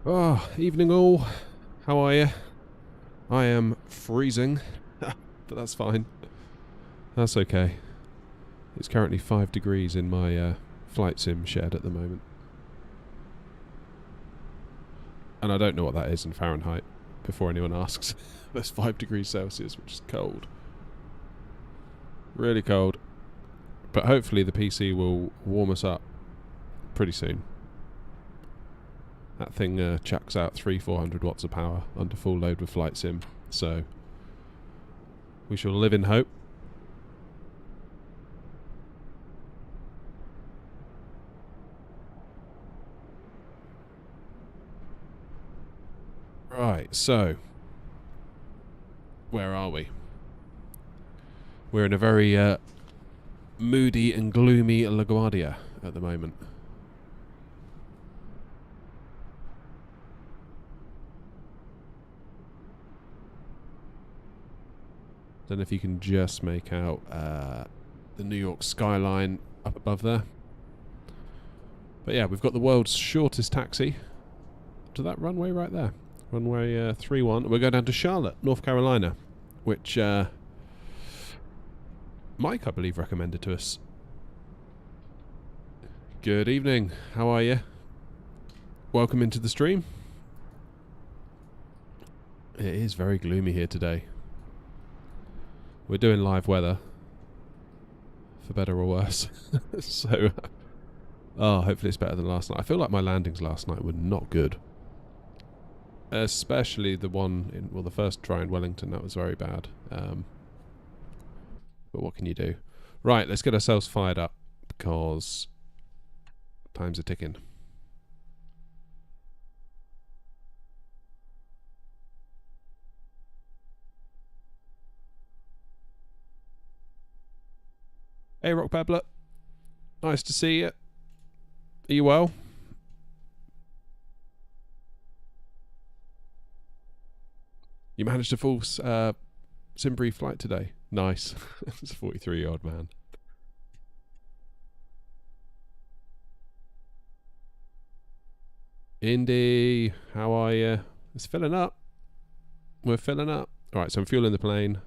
Oh, evening all. How are you? I am freezing, but that's fine. That's okay. It's currently 5 degrees in my flight sim shed at the moment. And I don't know what that is in Fahrenheit, before anyone asks. That's 5 degrees Celsius, which is cold. Really cold. But hopefully the PC will warm us up pretty soon. That thing chucks out 300-400 watts of power under full load with flight sim, so we shall live in hope. Right, so where are we? We're in a very moody and gloomy LaGuardia at the moment. Don't know if you can just make out the New York skyline up above there. But yeah, we've got the world's shortest taxi to that runway right there. Runway 31. We're going down to Charlotte, North Carolina, which Mike, I believe, recommended to us. Good evening. How are you? Welcome into the stream. It is very gloomy here today. We're doing live weather, for better or worse. So, hopefully it's better than last night. I feel like my landings last night were not good. Especially the one in, well, the first try in Wellington, that was very bad. But what can you do? Right, let's get ourselves fired up, because time's a ticking. Hey, Rock Pebbler. Nice to see you. Are you well? You managed a full Simbrief flight today. Nice. It's a 43-year-old man. Indy, how are you? It's filling up. We're filling up. Alright, so I'm fueling the plane.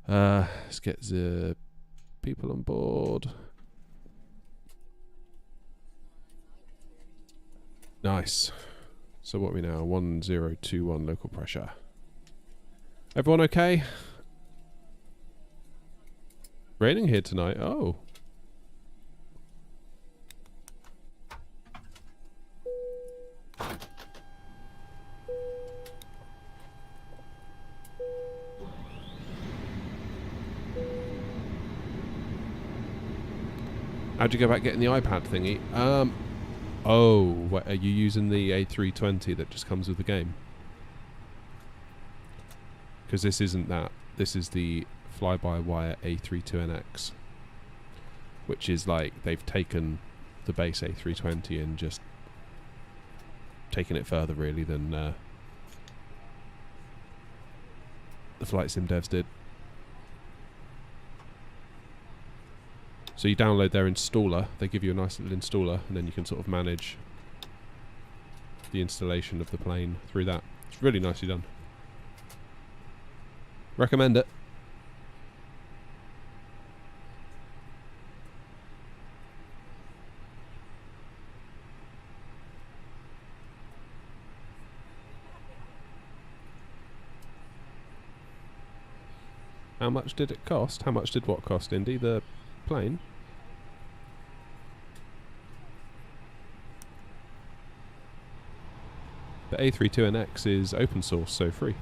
Let's get the people on board. Nice. So what are we now? 1021 local pressure. Everyone okay? Raining here tonight. Oh. How'd you go about getting the iPad thingy? Oh, what, are you using the A320 that just comes with the game? Because this isn't that. This is the fly-by-wire A32NX, which is like they've taken the base A320 and just taken it further, really, than the flight sim devs did. So you download their installer, they give you a nice little installer, and then you can sort of manage the installation of the plane through that. It's really nicely done. Recommend it. How much did it cost? How much did what cost, Indy? The plane? The A32NX is open source, so free.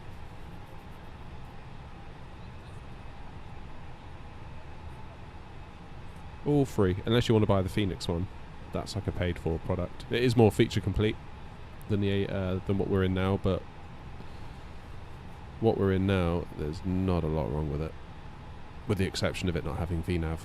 All free, unless you want to buy the Phoenix one. That's like a paid-for product. It is more feature complete than the than what we're in now, but what we're in now, there's not a lot wrong with it, with the exception of it not having VNav.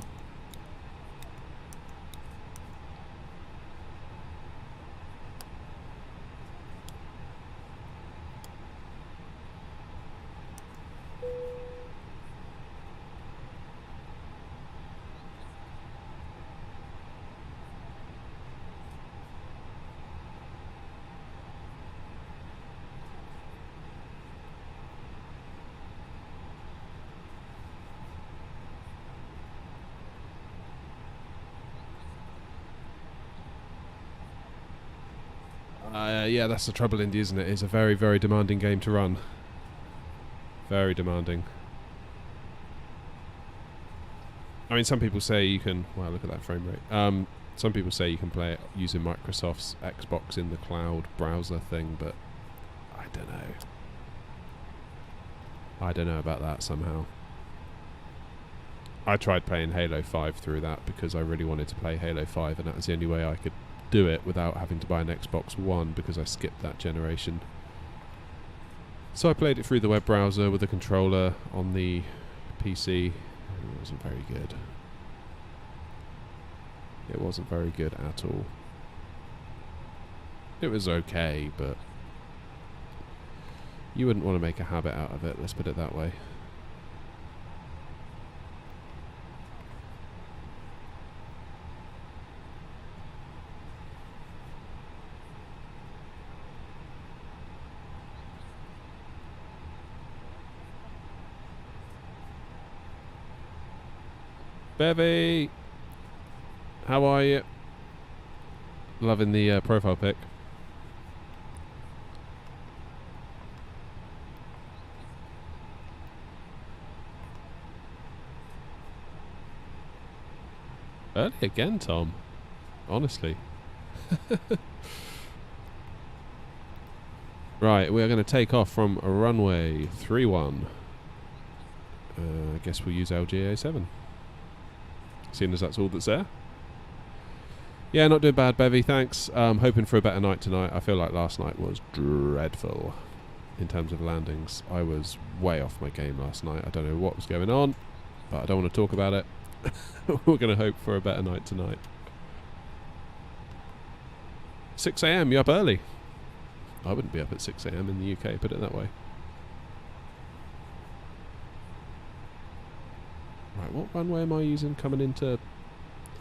Yeah, that's the trouble, Indy, isn't it? It's a very, very demanding game to run. Very demanding. I mean, some people say you can... Wow, look at that frame rate. Some people say you can play it using Microsoft's Xbox in the cloud browser thing, but I don't know. I don't know about that somehow. I tried playing Halo 5 through that because I really wanted to play Halo 5, and that was the only way I could do it without having to buy an Xbox One because I skipped that generation. So I played it through the web browser with a controller on the PC. It wasn't very good. It wasn't very good at all. It was okay, but you wouldn't want to make a habit out of it, let's put it that way. Bevy! How are you? Loving the profile pic. Early again, Tom. Honestly. Right, we are going to take off from runway 31. I guess we'll use LGA 7. Seeing as that's all that's there. Yeah, not doing bad, Bevy, thanks. Hoping for a better night tonight. I feel like last night was dreadful in terms of landings. I was way off my game last night. I don't know what was going on, but I don't want to talk about it. We're going to hope for a better night tonight. 6 AM, you up early? I wouldn't be up at 6 AM in the UK, put it that way. Right, what runway am I using coming into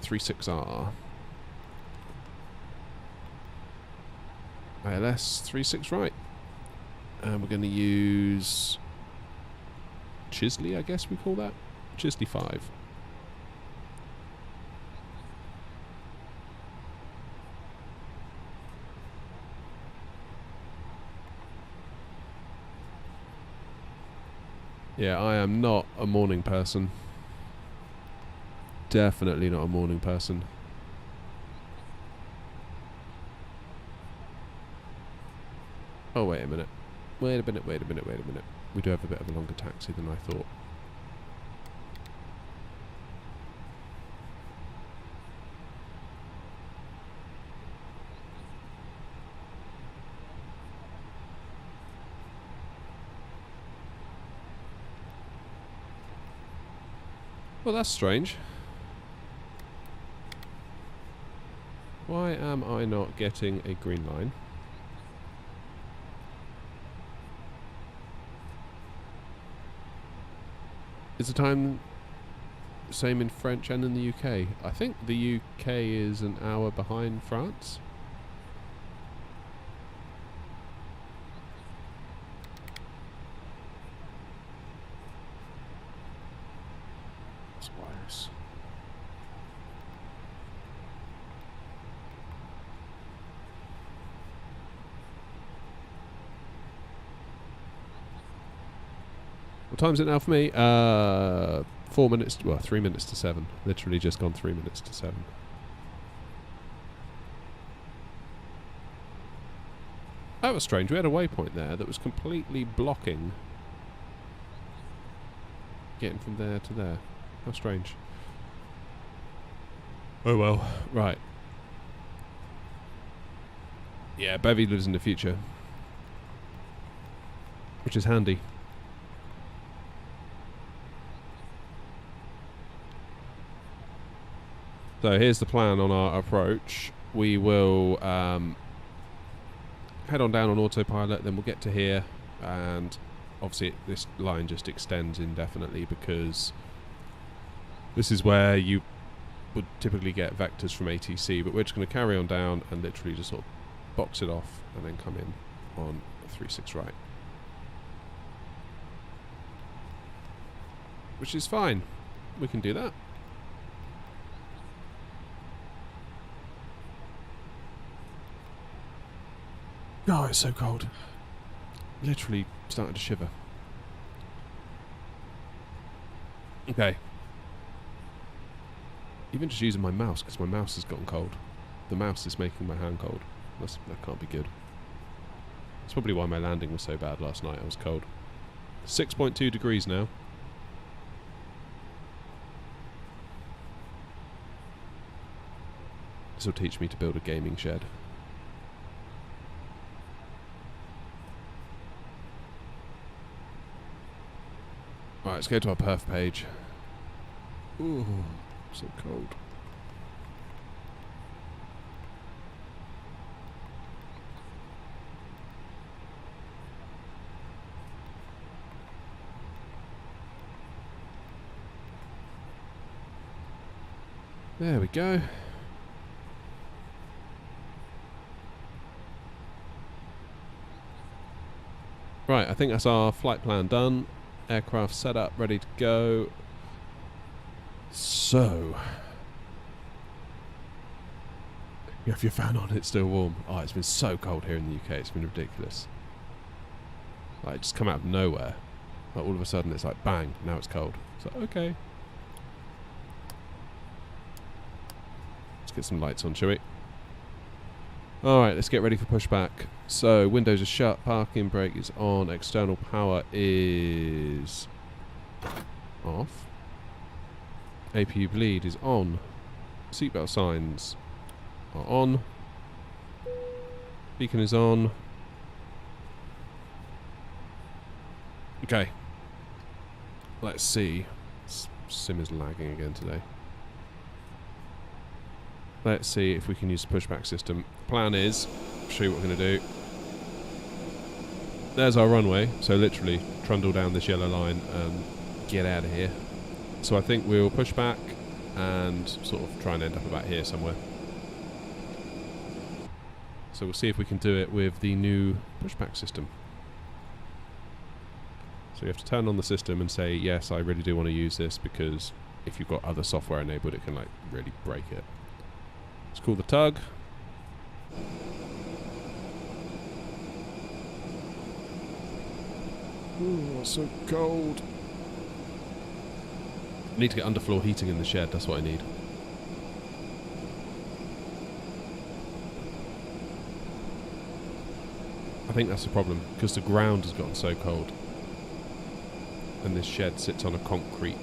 36R? ILS 36 right. And we're going to use Chisley, I guess we call that. Chisley 5. Yeah, I am not a morning person. Definitely not a morning person. Oh, wait a minute. Wait a minute. We do have a bit of a longer taxi than I thought. Well, that's strange. Why am I not getting a green line? Is the time same in French and in the UK? I think the UK is an hour behind France. It's wires. What time is it now for me? 4 minutes, well, 3 minutes to 7. Literally just gone 3 minutes to 7. That was strange. We had a waypoint there that was completely blocking getting from there to there. How strange. Oh well. Right. Yeah, Bevy lives in the future, which is handy. So here's the plan on our approach. We will head on down on autopilot, then we'll get to here, and obviously this line just extends indefinitely because this is where you would typically get vectors from ATC, but we're just going to carry on down and literally just sort of box it off and then come in on 36 right. Which is fine. We can do that. Oh, it's so cold. Literally started to shiver. Okay. Even just using my mouse, because my mouse has gotten cold. The mouse is making my hand cold. That can't be good. That's probably why my landing was so bad last night. I was cold. 6.2 degrees now. This will teach me to build a gaming shed. Right, let's go to our perf page. Ooh, so cold. There we go. Right, I think that's our flight plan done. Aircraft set up, ready to go. So, you have your fan on, it's still warm. Oh, it's been so cold here in the UK, it's been ridiculous. Like, it's just come out of nowhere. Like, all of a sudden it's like, bang, now it's cold. So, okay. Let's get some lights on, shall we? Alright, let's get ready for pushback. So, windows are shut, parking brake is on, external power is off. APU bleed is on. Seatbelt signs are on. Beacon is on. Okay. Let's see. Sim is lagging again today. Let's see if we can use the pushback system. Plan is, I'll show you what we're going to do. There's our runway, so literally trundle down this yellow line and get out of here. So I think we'll push back and sort of try and end up about here somewhere. So we'll see if we can do it with the new pushback system. So you have to turn on the system and say, yes, I really do want to use this, because if you've got other software enabled, it can like really break it. Let's call the tug. Ooh, so cold. I need to get underfloor heating in the shed, that's what I need. I think that's the problem, because the ground has gotten so cold. And this shed sits on a concrete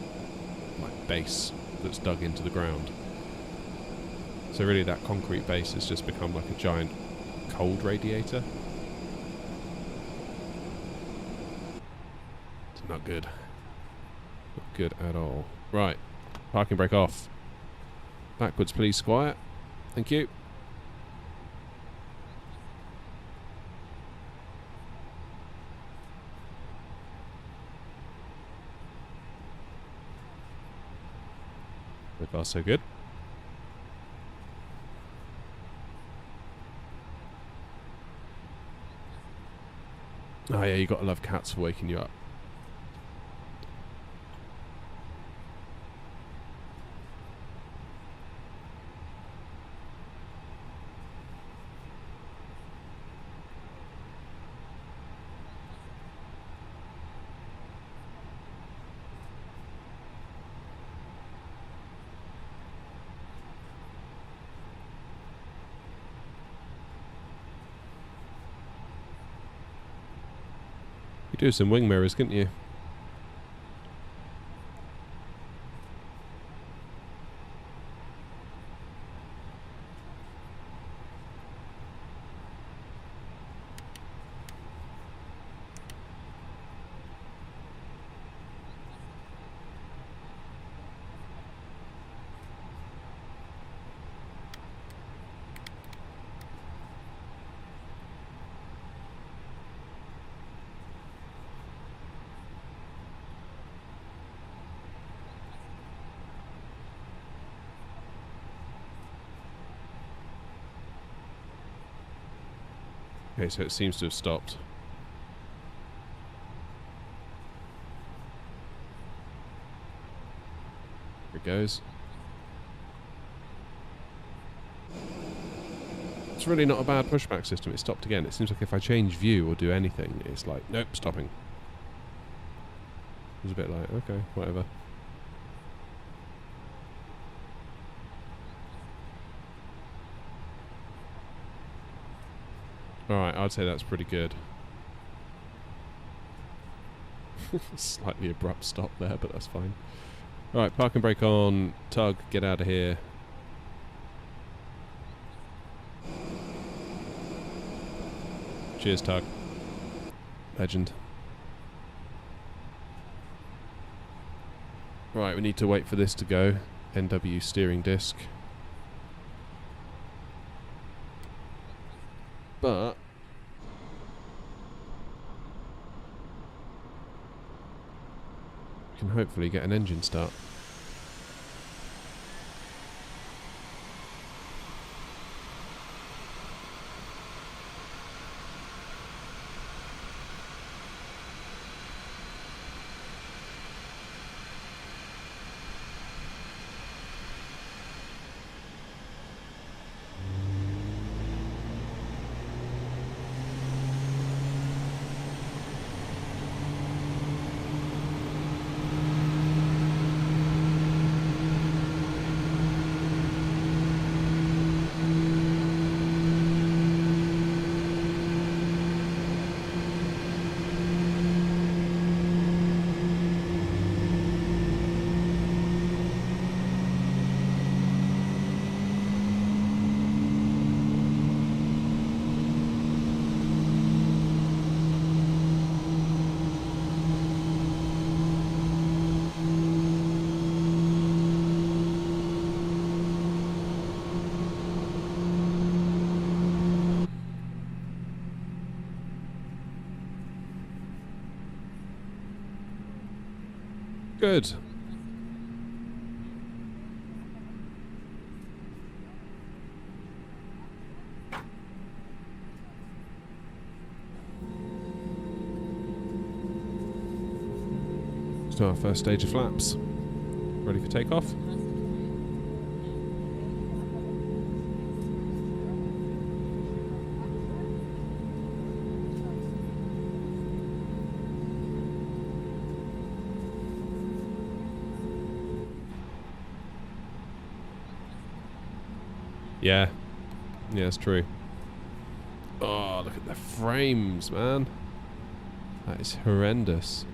like base that's dug into the ground. So really that concrete base has just become like a giant cold radiator. It's not good. Not good at all. Right. Parking brake off. Backwards please, Squire. Thank you. So far so good. Oh yeah, you gotta love cats for waking you up. You do some wing mirrors, couldn't you? Okay, so it seems to have stopped. Here it goes. That's really not a bad pushback system. It stopped again. It seems like if I change view or do anything, it's like, nope, stopping. It was a bit like, okay, whatever. Alright, I'd say that's pretty good. Slightly abrupt stop there, but that's fine. Alright, park and brake on. Tug, get out of here. Cheers, Tug. Legend. Right, we need to wait for this to go. NW steering disc. But we can hopefully get an engine start. Good. So our first stage of flaps. Ready for takeoff? Yeah. Yeah, it's true. Oh, look at the frames, man. That is horrendous.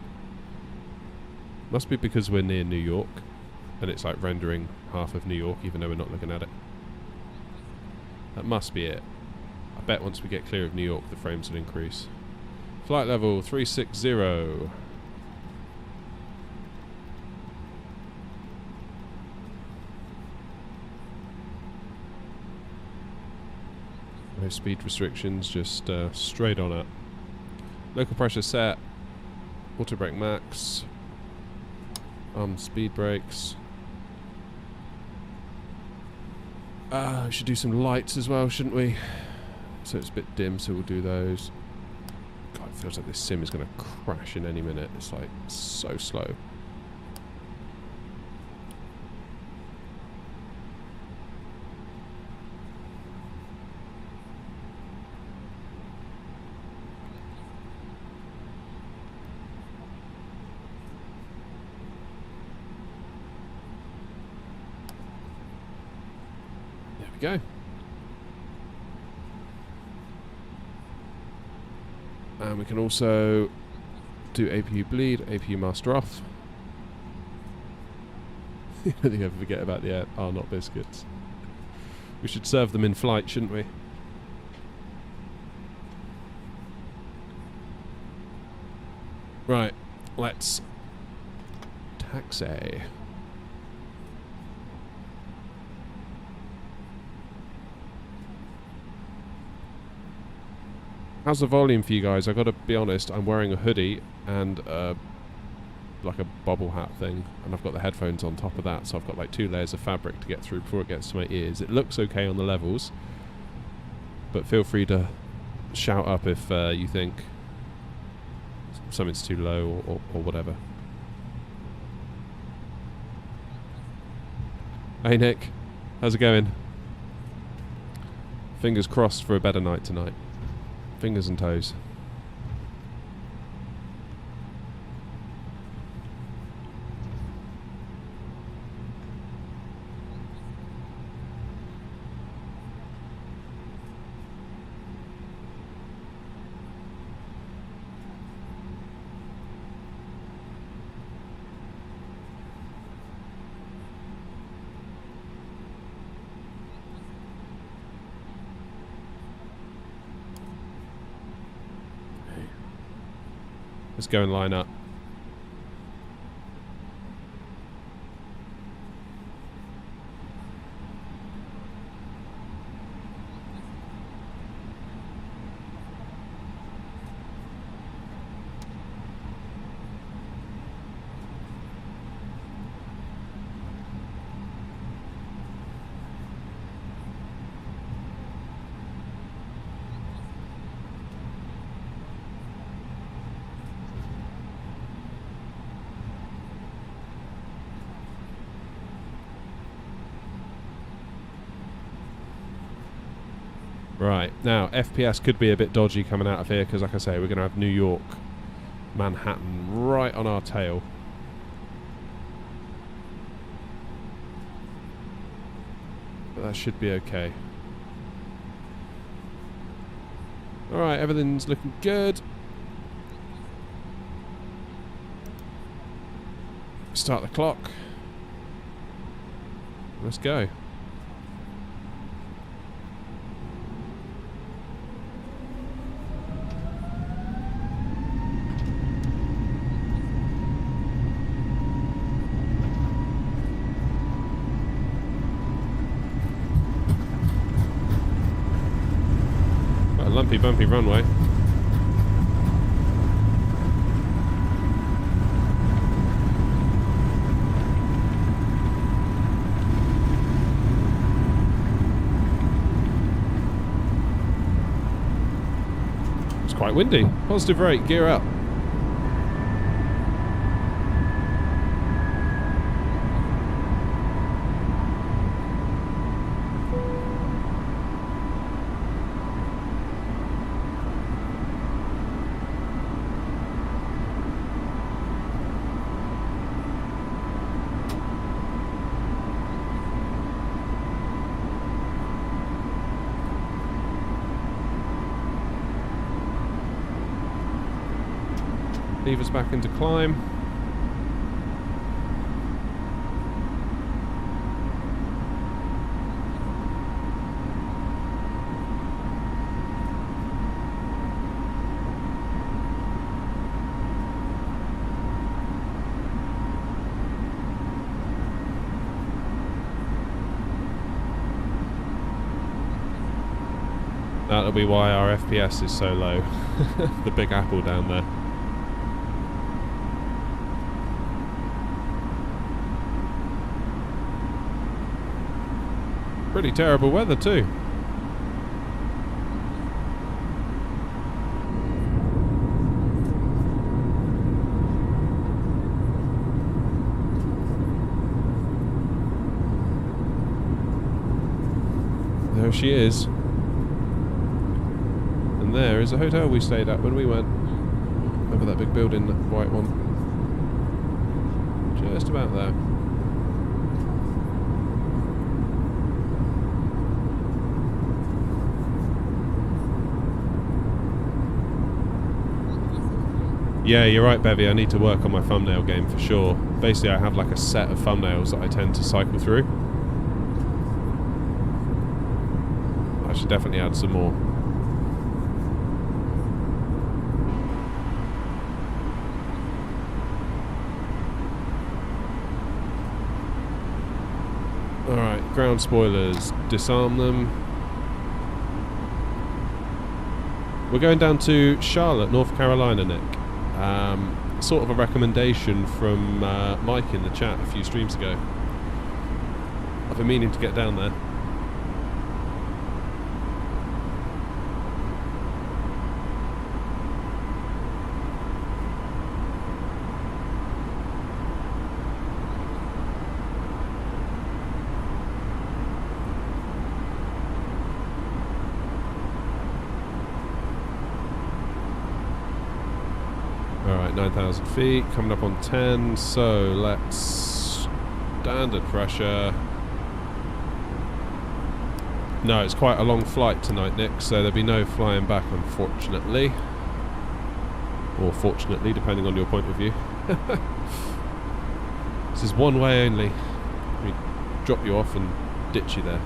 Must be because we're near New York and it's like rendering half of New York even though we're not looking at it. That must be it. I bet once we get clear of New York the frames will increase. Flight level 360. No speed restrictions, just straight on it. Local pressure set. Auto brake max. Speed brakes. We should do some lights as well, shouldn't we? So it's a bit dim, so we'll do those. God, it feels like this sim is going to crash in any minute. It's like so slow. Go. And we can also do APU bleed, APU master off. I think I forget about the not biscuits. We should serve them in flight, shouldn't we? Right, let's taxi. How's the volume for you guys? I gotta be honest, I'm wearing a hoodie and like a bobble hat thing, and I've got the headphones on top of that, so I've got like 2 layers of fabric to get through before it gets to my ears. It looks okay on the levels, but feel free to shout up if you think something's too low or whatever. Hey Nick, how's it going? Fingers crossed for a better night tonight. Fingers and toes. Let's go and line up. Right, now FPS could be a bit dodgy coming out of here because, like I say, we're going to have New York, Manhattan right on our tail. But that should be okay. Alright, everything's looking good. Start the clock. Let's go. Lumpy, bumpy runway. It's quite windy. Positive rate, gear up. Leave us back into climb. That'll be why our FPS is so low. The big apple down there. Pretty terrible weather too. There she is. And there is a hotel we stayed at when we went. Over that big building, that white one. Just about there. Yeah, you're right, Bevy. I need to work on my thumbnail game for sure. Basically, I have like a set of thumbnails that I tend to cycle through. I should definitely add some more. Alright, ground spoilers. Disarm them. We're going down to Charlotte, North Carolina, Nick. Sort of a recommendation from Mike in the chat a few streams ago. I've been meaning to get down there. Right, 9,000 feet, coming up on 10, so let's... standard pressure. No, it's quite a long flight tonight, Nick, so there'll be no flying back, unfortunately. Or fortunately, depending on your point of view. This is one way only. We drop you off and ditch you there.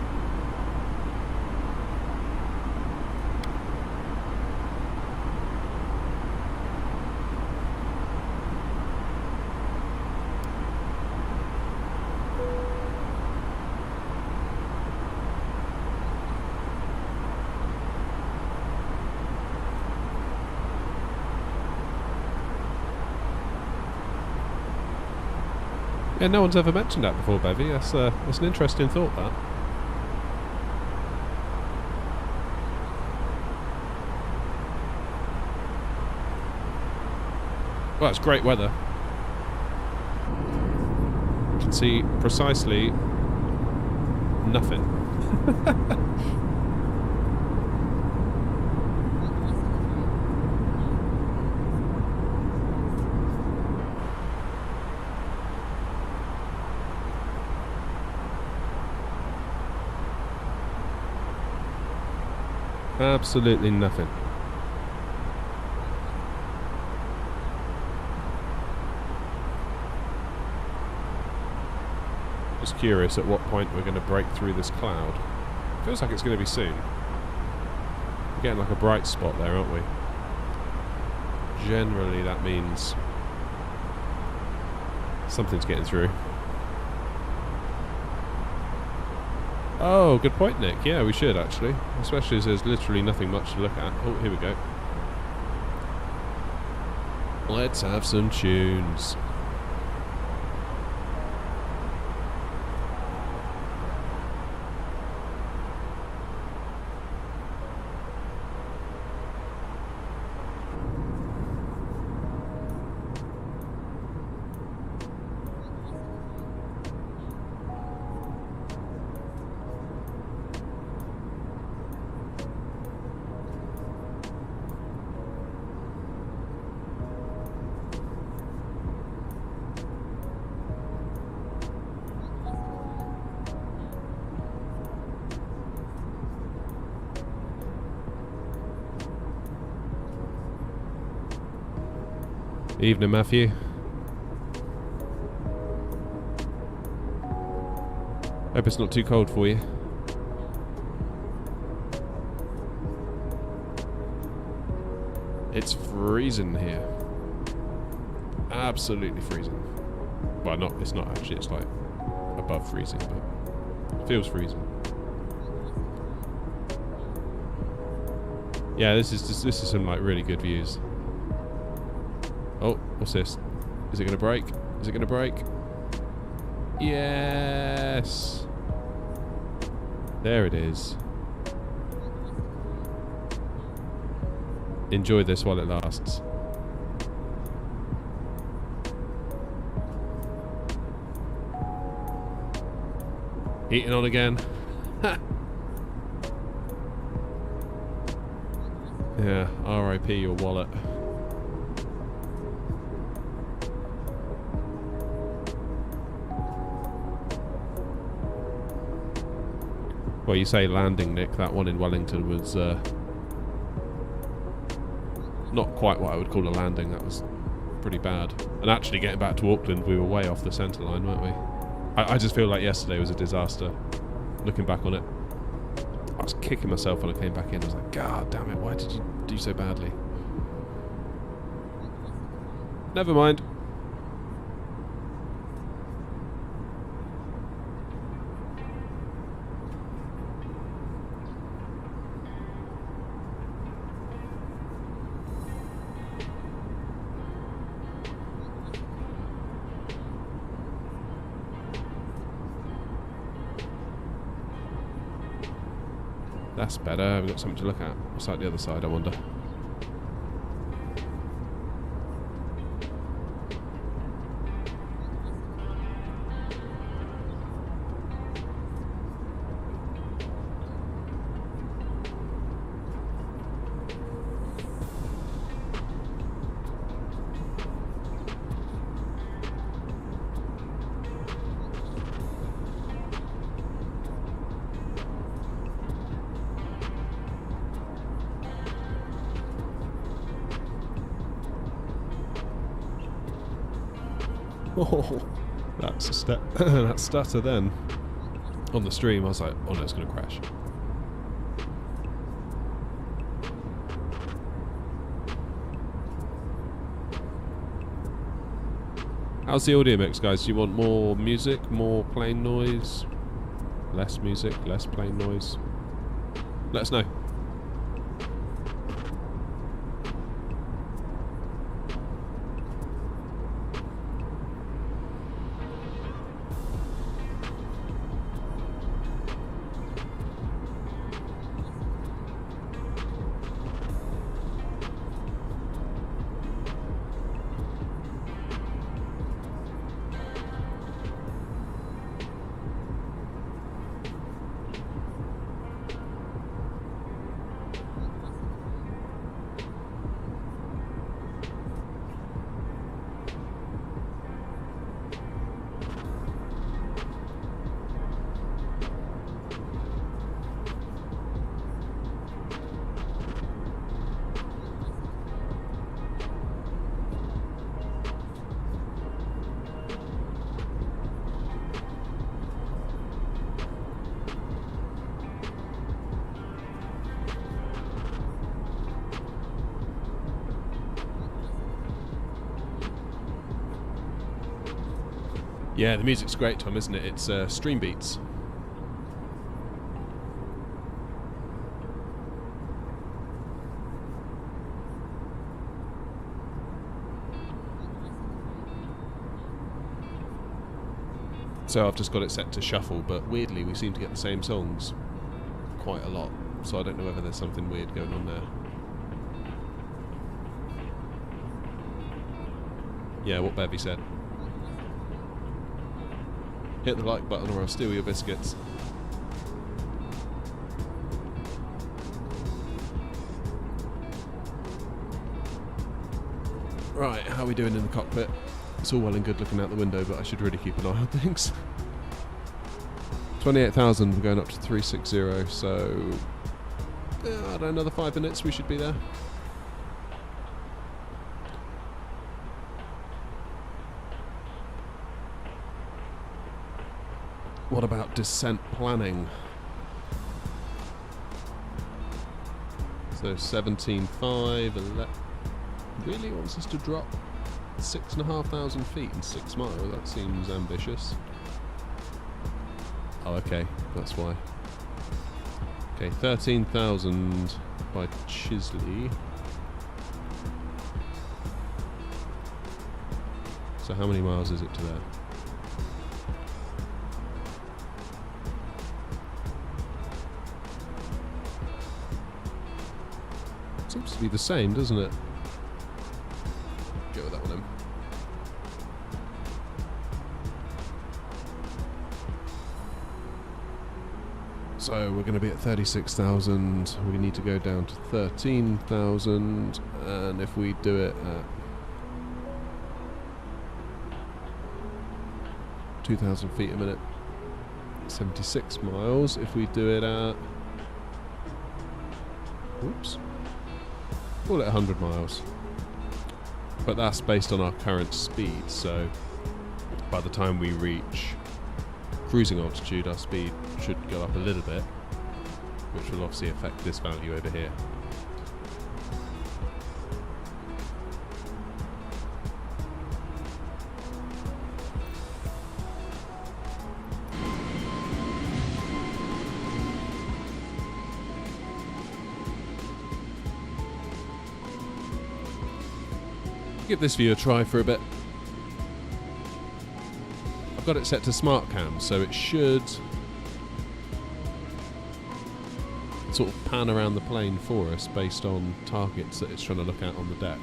Yeah, no one's ever mentioned that before, Bevy. That's an interesting thought, that. Well, it's great weather. You can see precisely nothing. Absolutely nothing. Just curious at what point we're going to break through this cloud. Feels like it's going to be soon. We're getting like a bright spot there, aren't we? Generally that means something's getting through. Oh, good point, Nick. Yeah, we should actually. Especially as there's literally nothing much to look at. Oh, here we go. Let's have some tunes. Evening, Matthew. Hope it's not too cold for you. It's freezing here. Absolutely freezing. Well, not. It's not actually. It's like above freezing, but it feels freezing. Yeah, this is some like really good views. Oh, what's this? Is it going to break? Is it going to break? Yes! There it is. Enjoy this while it lasts. Eating on again. Yeah, RIP your wallet. Well, you say landing, Nick. That one in Wellington was not quite what I would call a landing. That was pretty bad. And actually getting back to Auckland, we were way off the centre line, weren't we? I just feel like yesterday was a disaster, looking back on it. I was kicking myself when I came back in. I was like, God damn it, why did you do so badly? Never mind. That's better. We've got something to look at. What's like the other side, I wonder? Oh, that's a that stutter then. On the stream, I was like, oh no, it's going to crash. How's the audio mix, guys? Do you want more music, more plain noise? Less music, less plain noise? Let us know. Yeah, the music's great, Tom, isn't it? It's Stream Beats. So I've just got it set to shuffle, but weirdly we seem to get the same songs quite a lot. So I don't know whether there's something weird going on there. Yeah, what Bevy said. Hit the like button or I'll steal your biscuits. Right, how are we doing in the cockpit? It's all well and good looking out the window, but I should really keep an eye on things. 28,000, we're going up to 360, so I don't know, another 5 minutes we should be there. What about descent planning? So 17.5, really wants us to drop 6,500 feet in 6 miles. That seems ambitious. Oh, okay, that's why. Okay, 13,000 by Chisley. So how many miles is it to there? Seems to be the same, doesn't it? Go with that one then. So we're going to be at 36,000. We need to go down to 13,000, and if we do it at 2,000 feet a minute, 76 miles. If we do it at, whoops, call it 100 miles. But that's based on our current speed, so by the time we reach cruising altitude, our speed should go up a little bit, which will obviously affect this value over here. Give this view a try for a bit. I've got it set to smart cam, so it should sort of pan around the plane for us based on targets that it's trying to look at on the deck.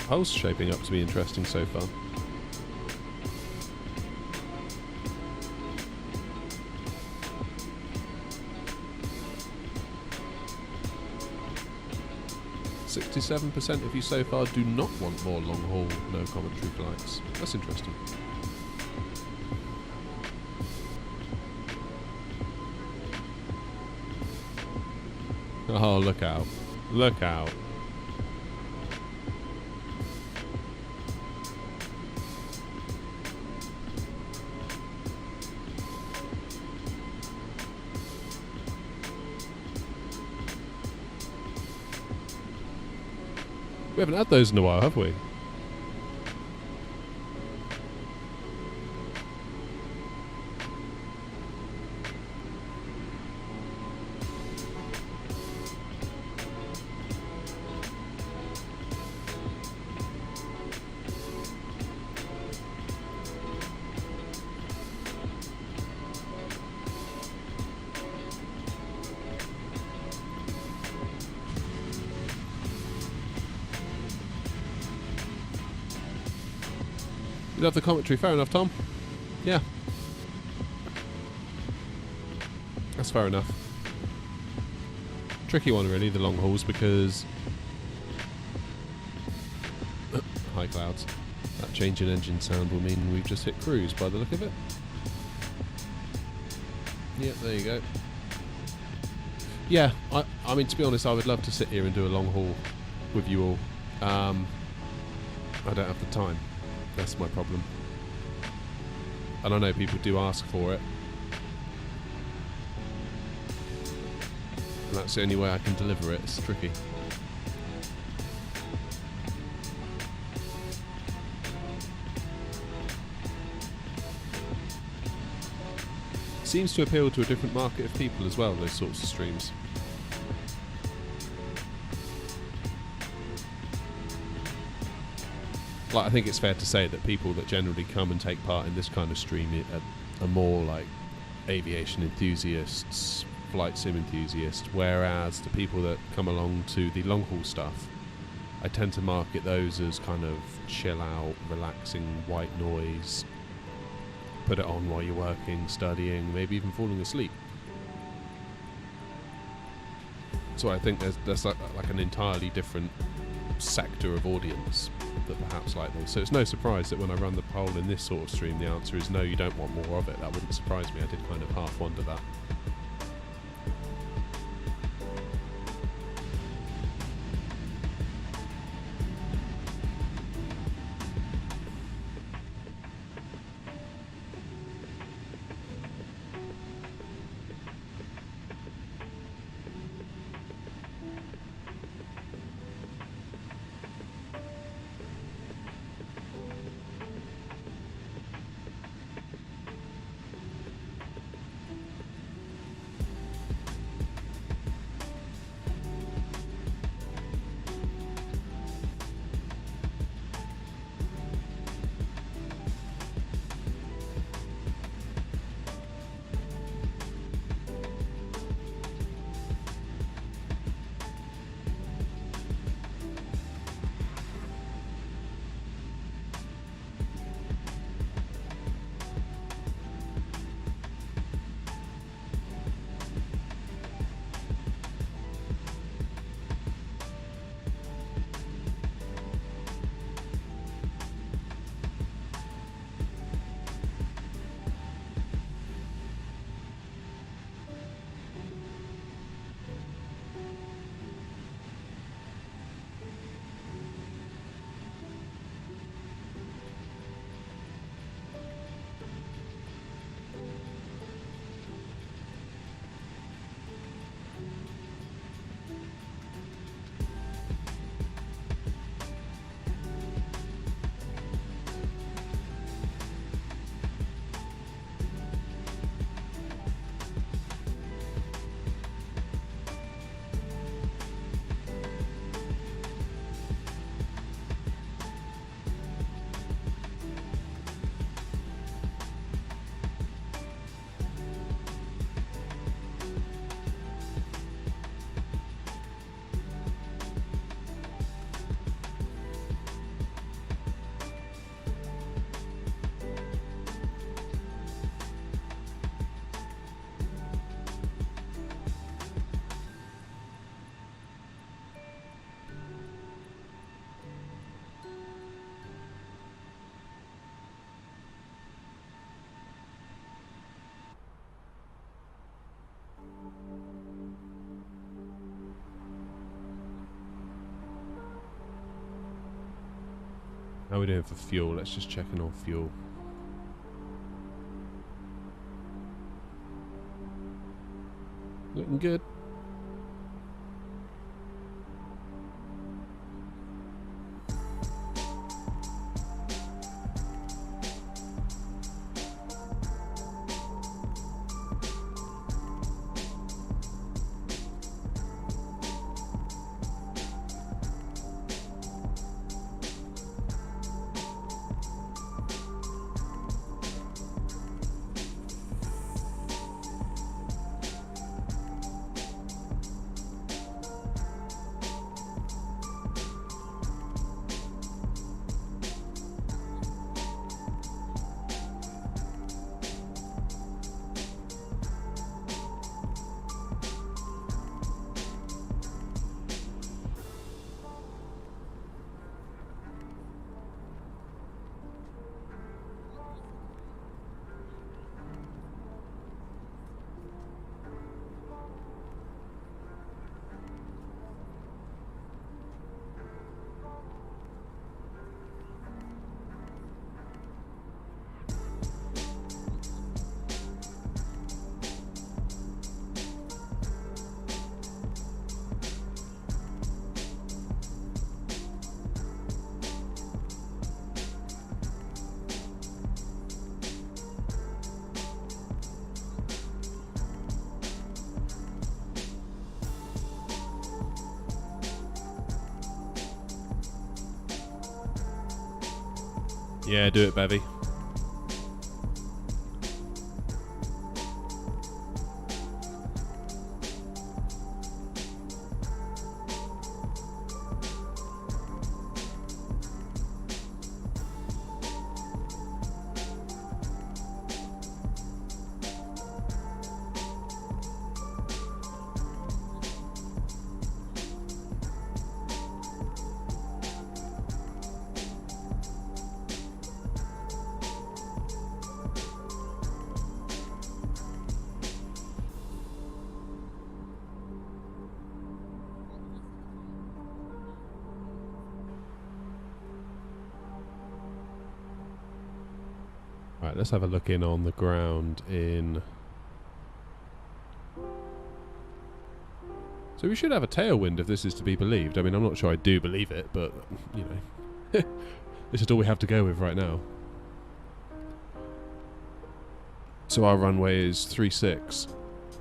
Pulse shaping up to be interesting so far. 47% of you so far do not want more long-haul, no commentary flights. That's interesting. Oh, look out. Look out. We haven't had those in a while, have we? You love the commentary, fair enough, Tom. Yeah. That's fair enough. Tricky one really, the long hauls, because high clouds. That change in engine sound will mean we've just hit cruise by the look of it. Yeah, there you go. Yeah, I mean, to be honest, I would love to sit here and do a long haul with you all. I don't have the time. That's my problem. And I know people do ask for it. And that's the only way I can deliver it. It's tricky. Seems to appeal to a different market of people as well, those sorts of streams. Like, I think it's fair to say that people that generally come and take part in this kind of stream are more like aviation enthusiasts, flight sim enthusiasts, whereas the people that come along to the long haul stuff, I tend to market those as kind of chill out, relaxing, white noise, put it on while you're working, studying, maybe even falling asleep. So I think there's like an entirely different sector of audience that perhaps like those. So it's no surprise that when I run the poll in this sort of stream, the answer is no, you don't want more of it. That wouldn't surprise me. I did kind of half wonder that. How are we doing for fuel? Let's just check in on fuel. Looking good. Yeah, do it, Bevy. Right, let's have a look in on the ground in... So we should have a tailwind if this is to be believed. I mean, I'm not sure I do believe it, but, you know. This is all we have to go with right now. So our runway is 36,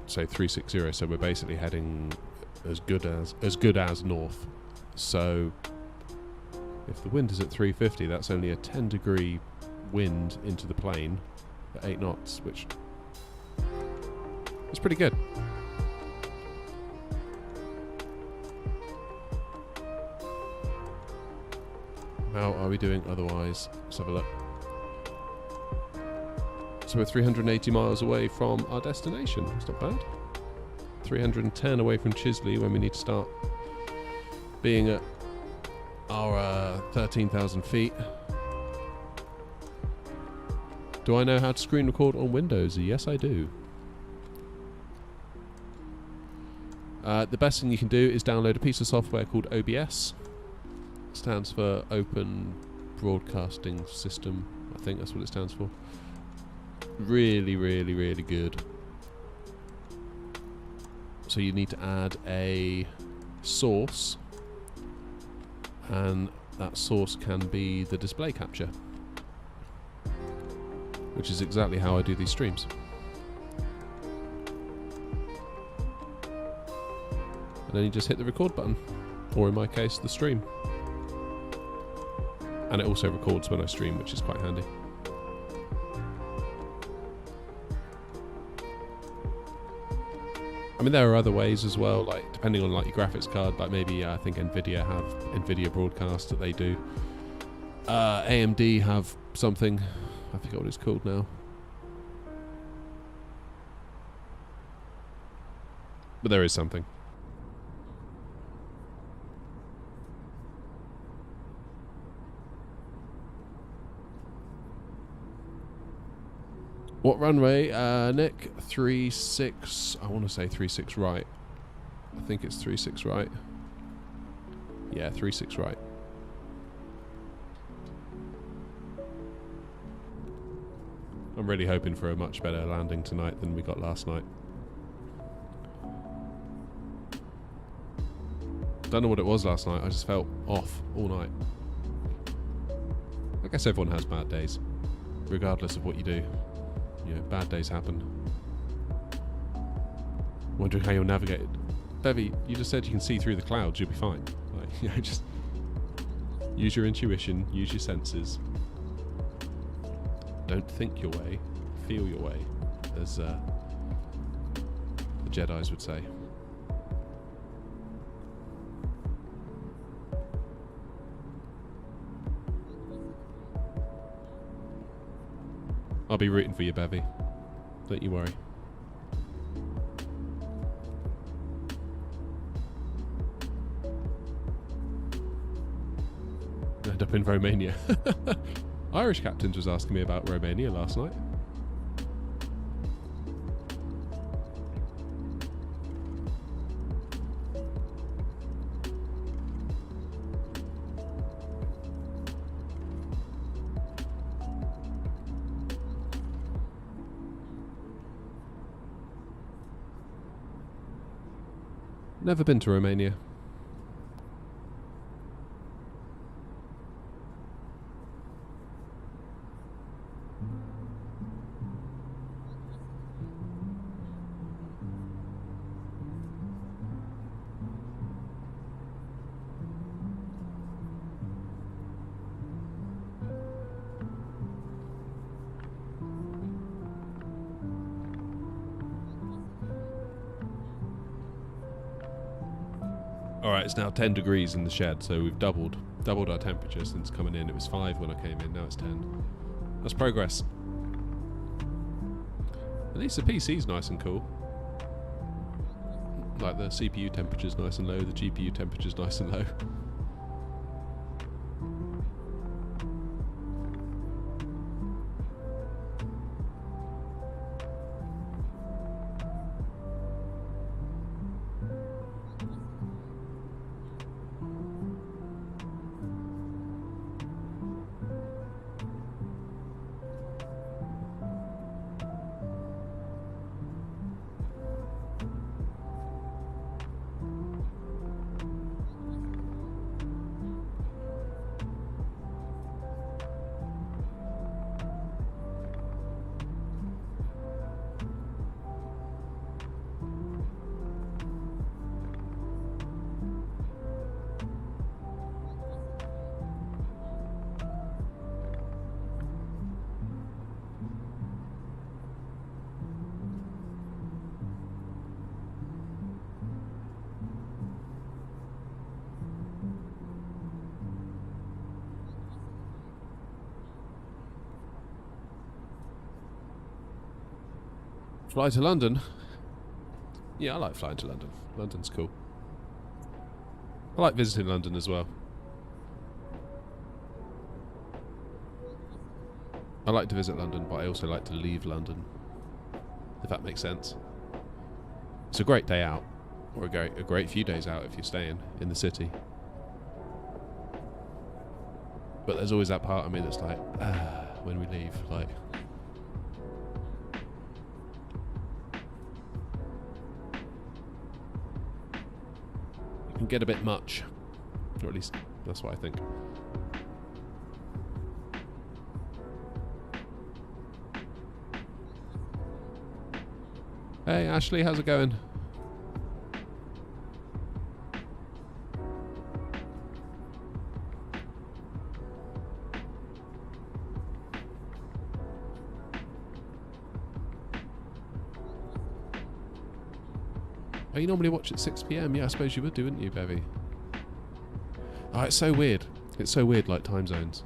so 360, so we're basically heading as good as north. So if the wind is at 350, that's only a 10-degree wind into the plane at 8 knots, which is pretty good. How are we doing otherwise? Let's have a look. So we're 380 miles away from our destination. That's not bad. 310 away from Chisley when we need to start being at our 13,000 feet. Do I know how to screen record on Windows? Yes, I do. The best thing you can do is download a piece of software called OBS. It stands for Open Broadcasting System. I think that's what it stands for. Really, really, really good. So you need to add a source, and that source can be the display capture, which is exactly how I do these streams. And then you just hit the record button, or in my case, the stream. And it also records when I stream, which is quite handy. I mean, there are other ways as well, like depending on like your graphics card, like maybe I think Nvidia have Nvidia Broadcast that they do. AMD have something, I forget what it's called now. But there is something. What runway, Nick? 36, I want to say 36 right. I think it's 36 right. Yeah, 36 right. I'm really hoping for a much better landing tonight than we got last night. Don't know what it was last night, I just felt off all night. I guess everyone has bad days, regardless of what you do. You know, bad days happen. Wondering how you'll navigate it. Bevy, you just said you can see through the clouds, you'll be fine. Like, you know, just use your intuition, use your senses. Don't think your way, feel your way, as the Jedis would say. I'll be rooting for you, Bevy. Don't you worry. End up in Romania. Irish Captains was asking me about Romania last night. Never been to Romania. Alright, it's now 10 degrees in the shed, so we've doubled our temperature since coming in. It was 5 when I came in, now it's 10. That's progress. At least the PC's nice and cool. Like the CPU temperature's nice and low, the GPU temperature's nice and low. Fly to London? Yeah, I like flying to London. London's cool. I like visiting London as well. I like to visit London, but I also like to leave London, if that makes sense. It's a great day out, or a great few days out if you're staying in the city. But there's always that part of me that's like, when we leave, like... can get a bit much, or at least that's what I think. Hey Ashley, how's it going? Oh, you normally watch at 6 PM? Yeah, I suppose you would do, wouldn't you, Bevy? Oh, it's so weird. It's so weird, like time zones.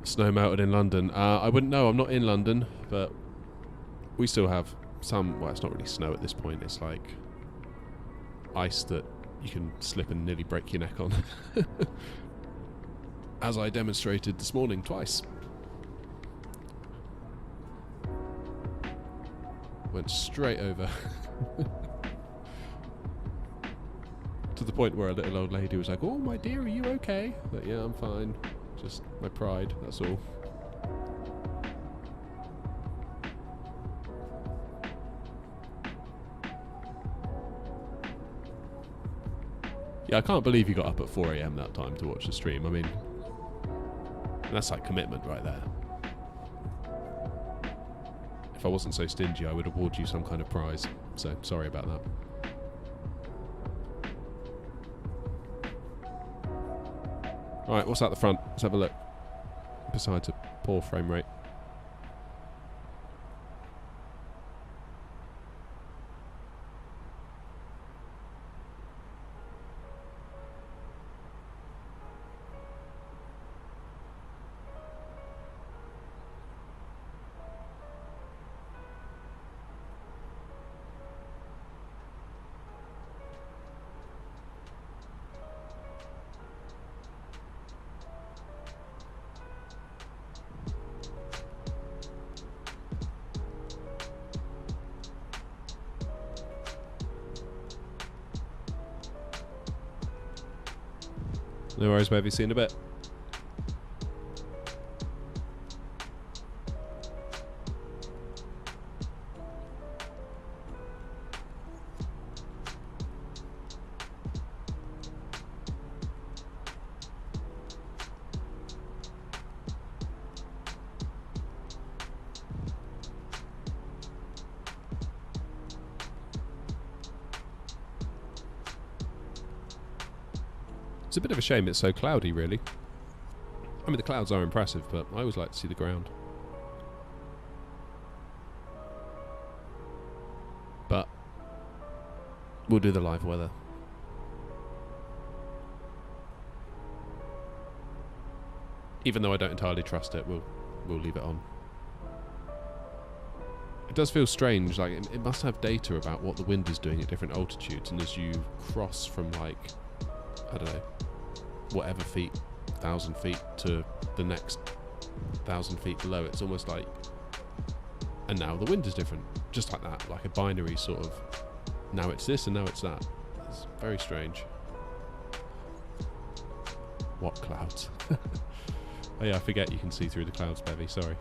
Snow melted in London. I wouldn't know, I'm not in London, but we still have some, well, it's not really snow at this point, it's like ice that you can slip and nearly break your neck on. As I demonstrated this morning twice. Went straight over. To the point where a little old lady was like, "Oh, my dear, are you okay?" But yeah, I'm fine. Just my pride, that's all. Yeah, I can't believe you got up at 4 AM that time to watch the stream. I mean, that's like commitment right there. If I wasn't so stingy, I would award you some kind of prize. So, sorry about that. Right, what's out the front? Let's have a look. Besides a poor frame rate. No worries, baby. See you in a bit. It's a bit of a shame it's so cloudy, really. I mean, the clouds are impressive, but I always like to see the ground. But we'll do the live weather. Even though I don't entirely trust it, we'll leave it on. It does feel strange, like it must have data about what the wind is doing at different altitudes, and as you cross from, like, I don't know, whatever feet, 1,000 feet to the next 1,000 feet below, it's almost like, and now the wind is different, just like that, like a binary sort of, now it's this and now it's that. It's very strange. What clouds? Oh yeah, I forget you can see through the clouds, Bevy, sorry.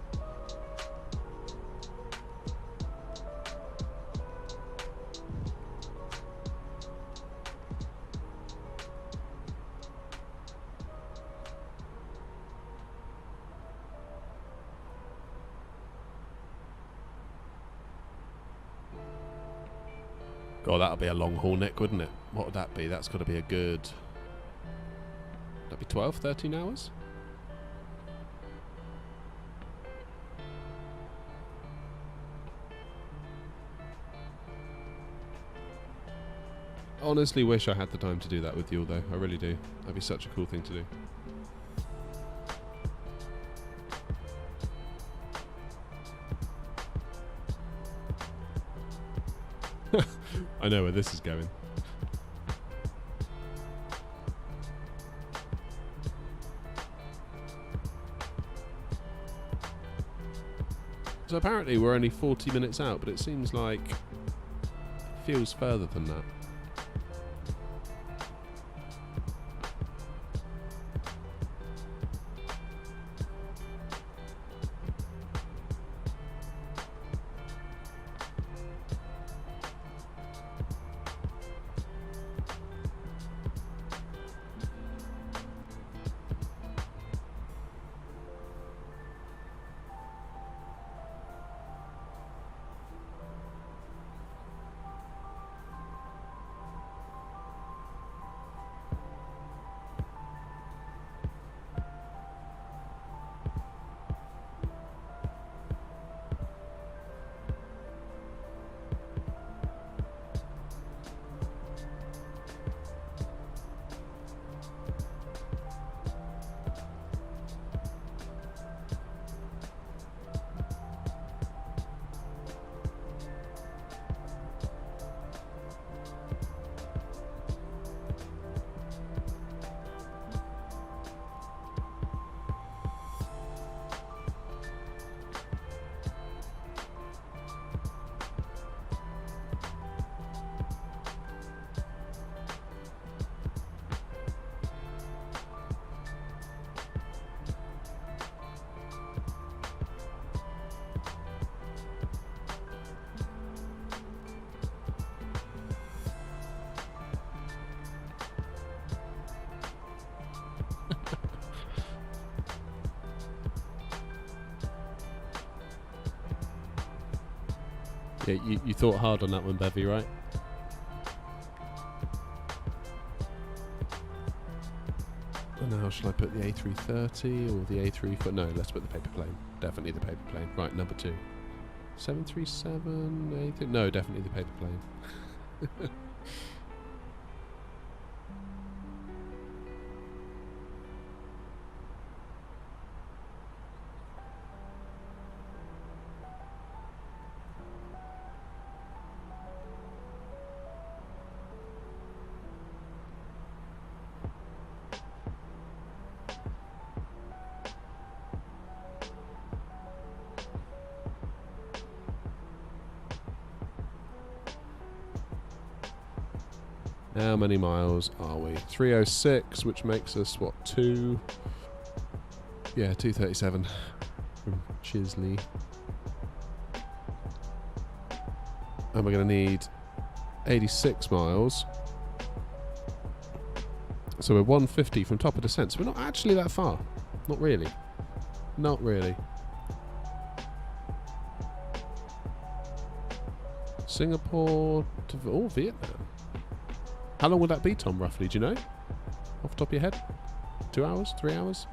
God, that'll be a long haul, Nick, wouldn't it? What would that be? That's got to be a good... That'd be 12, 13 hours? Honestly wish I had the time to do that with you, though. I really do. That'd be such a cool thing to do. I know where this is going. So apparently we're only 40 minutes out, but it seems like it feels further than that. Yeah, you thought hard on that one, Bevy, right? And now shall I put the A330 or the A3... No, let's put the paper plane. Definitely the paper plane. Right, number 2. 737... No, definitely the paper plane. How many miles are we? 306, which makes us, what, 2... Yeah, 237 from Chisley. And we're going to need 86 miles. So we're 150 from top of descent. So we're not actually that far. Not really. Not really. Singapore to... Oh, Vietnam. How long would that be, Tom, roughly? Do you know? Off the top of your head? 2 hours? 3 hours?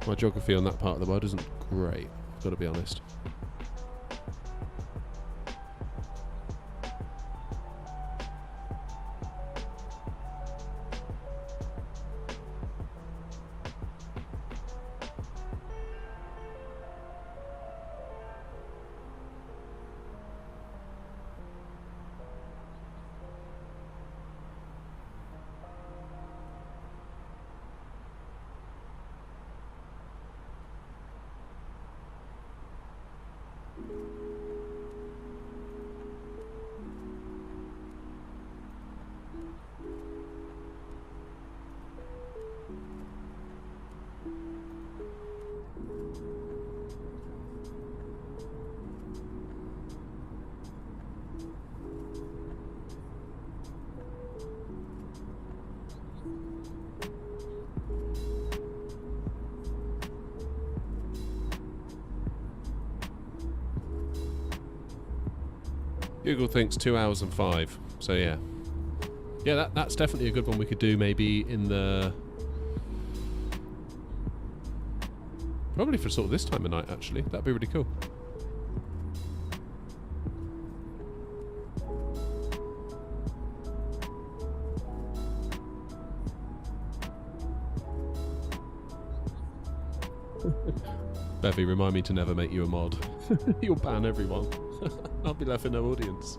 My geography on that part of the world isn't great, I've got to be honest. Google thinks 2 hours and 5. So yeah. Yeah, that's definitely a good one we could do maybe in the... Probably for sort of this time of night, actually. That'd be really cool. Bevy, remind me to never make you a mod. You'll ban everyone. I'll be left with no audience.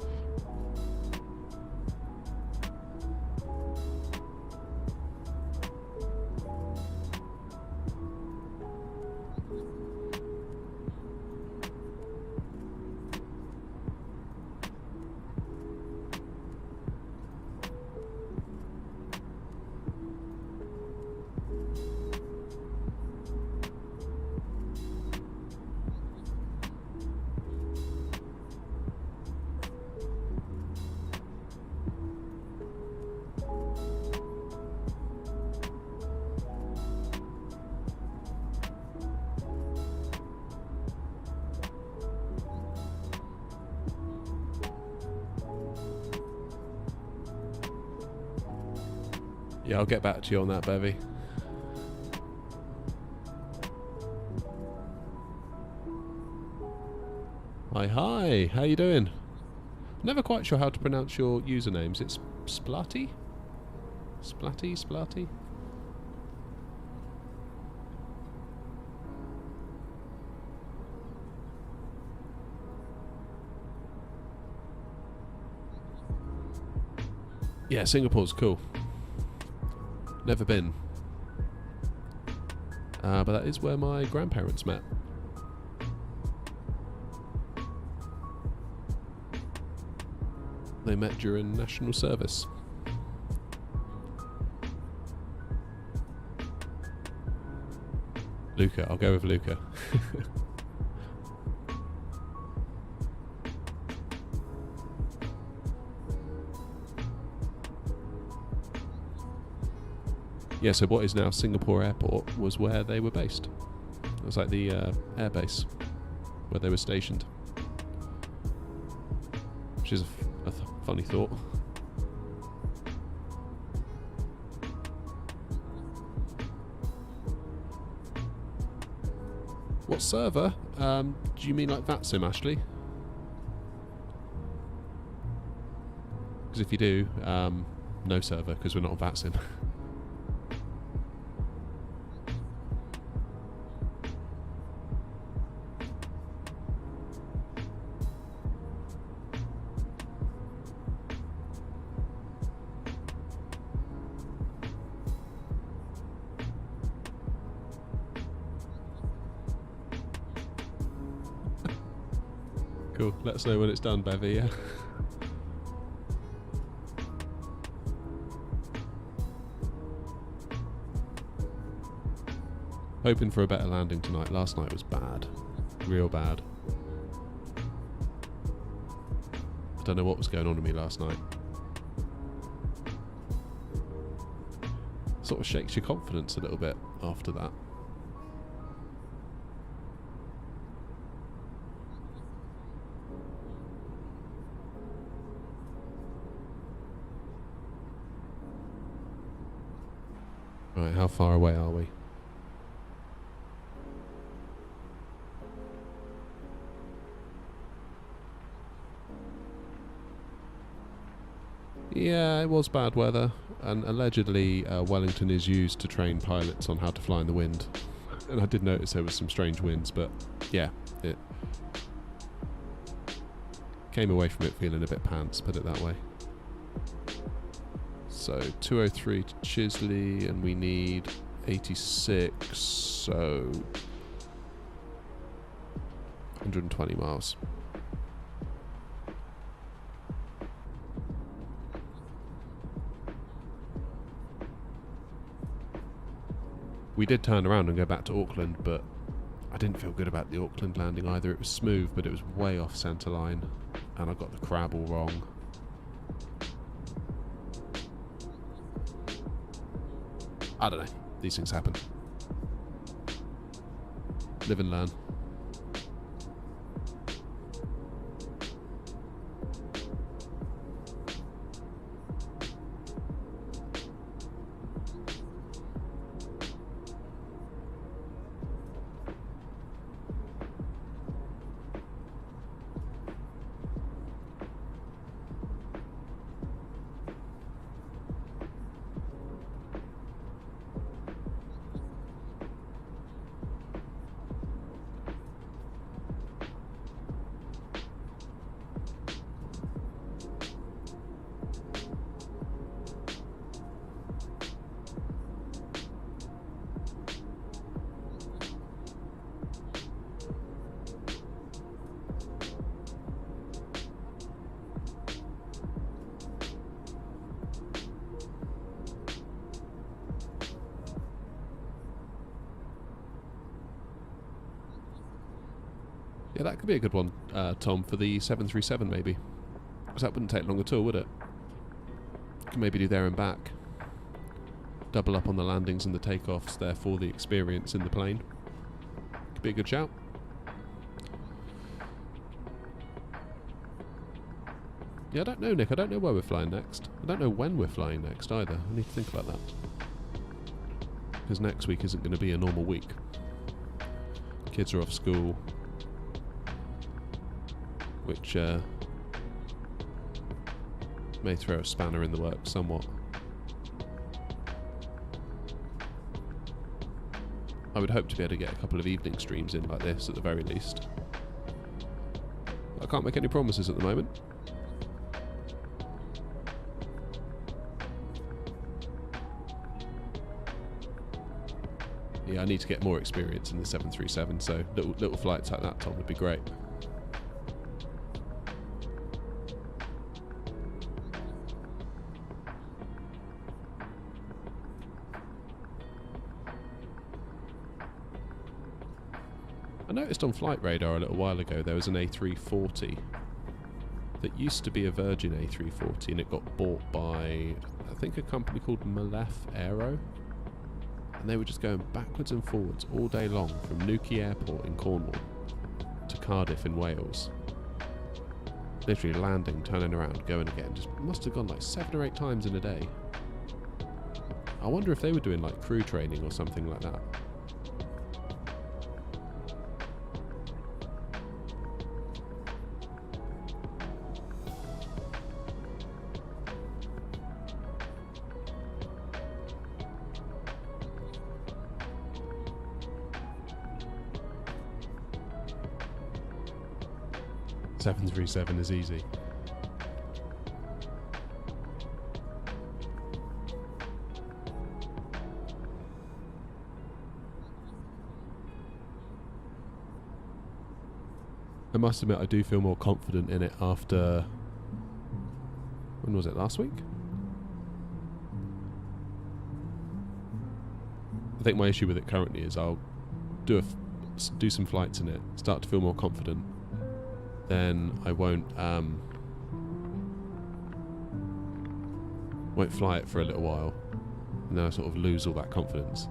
Yeah, I'll get back to you on that, Bevy. Hi, how you doing? Never quite sure how to pronounce your usernames. It's Splatty? Splatty? Yeah, Singapore's cool. Never been. But that is where my grandparents met. They met during national service. Luca, I'll go with Luca. Yeah, so what is now Singapore Airport was where they were based. It was like the air base where they were stationed. which is a funny thought. What server? Do you mean like VATSIM, Ashley? Because if you do, no server, because we're not on VATSIM. Cool, let us know when it's done, Bevy, yeah? Hoping for a better landing tonight. Last night was bad. Real bad. I don't know what was going on with me last night. Sort of shakes your confidence a little bit after that. Right, how far away are we? Yeah, it was bad weather, and allegedly Wellington is used to train pilots on how to fly in the wind. And I did notice there was some strange winds, but yeah, it came away from it feeling a bit pants, put it that way. So 203 to Chisley, and we need 86, so 120 miles. We did turn around and go back to Auckland, but I didn't feel good about the Auckland landing either. It was smooth, but it was way off centre line, and I got the crab all wrong. I don't know. These things happen. Live and learn. Yeah, that could be a good one, Tom, for the 737 maybe. Because that wouldn't take long at all, would it? Could maybe do there and back. Double up on the landings and the takeoffs, therefore the experience in the plane. Could be a good shout. Yeah, I don't know, Nick. I don't know where we're flying next. I don't know when we're flying next either. I need to think about that. Because next week isn't going to be a normal week. Kids are off school. Which may throw a spanner in the works somewhat. I would hope to be able to get a couple of evening streams in like this at the very least. I can't make any promises at the moment. Yeah, I need to get more experience in the 737, so little flights like that, Tom, would be great. I noticed on Flight Radar a little while ago there was an A340 that used to be a Virgin A340 and it got bought by, I think, a company called Malef Aero, and they were just going backwards and forwards all day long from Newquay Airport in Cornwall to Cardiff in Wales. Literally landing, turning around, going again. Just must have gone like 7 or 8 times in a day. I wonder if they were doing like crew training or something like that. .737 is easy. I must admit I do feel more confident in it after... When was it? Last week? I think my issue with it currently is I'll do some flights in it, start to feel more confident. Then I won't fly it for a little while, and then I sort of lose all that confidence.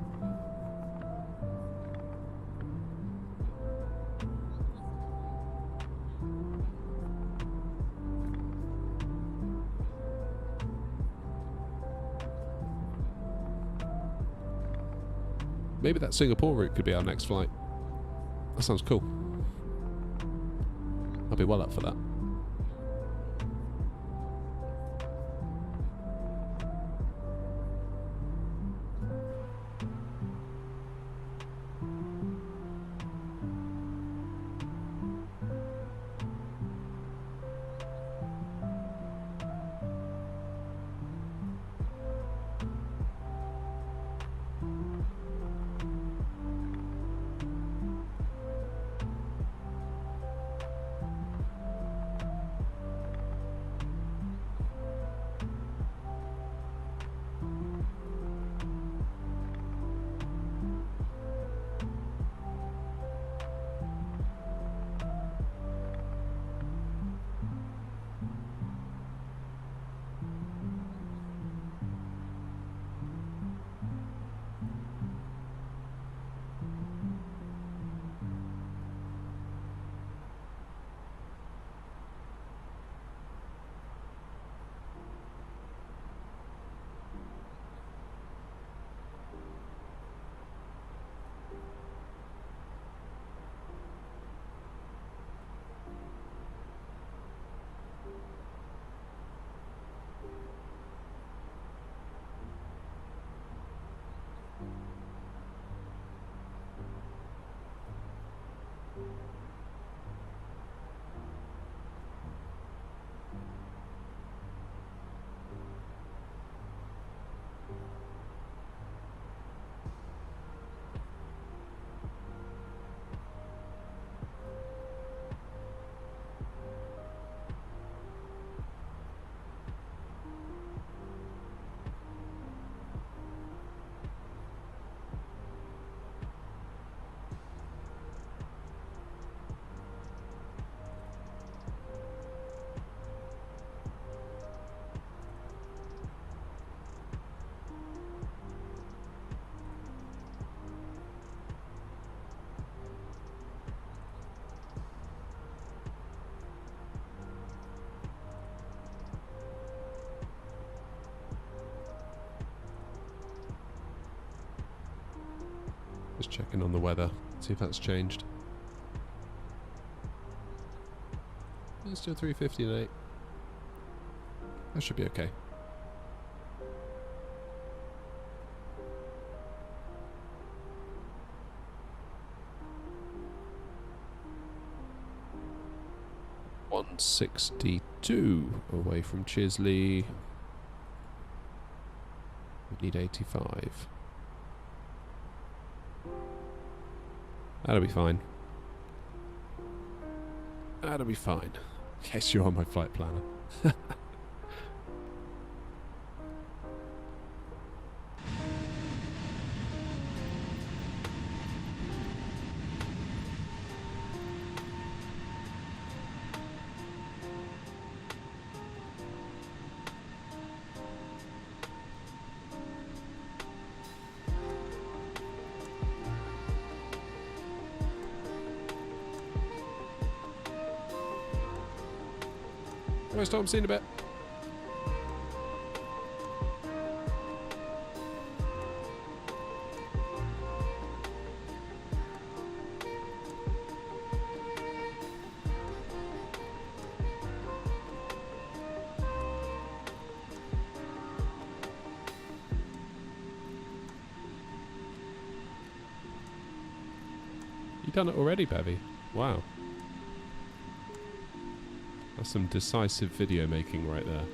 Maybe that Singapore route could be our next flight. That sounds cool. I'll be well up for that. Just checking on the weather, see if that's changed. It's still 3:58. That should be okay. .162 away from Chisley. We need 85. That'll be fine. That'll be fine. Yes, you're on my flight planner. Nice Tom, see you in a bit. You done it already, Bevy? Wow. That's some decisive video making right there.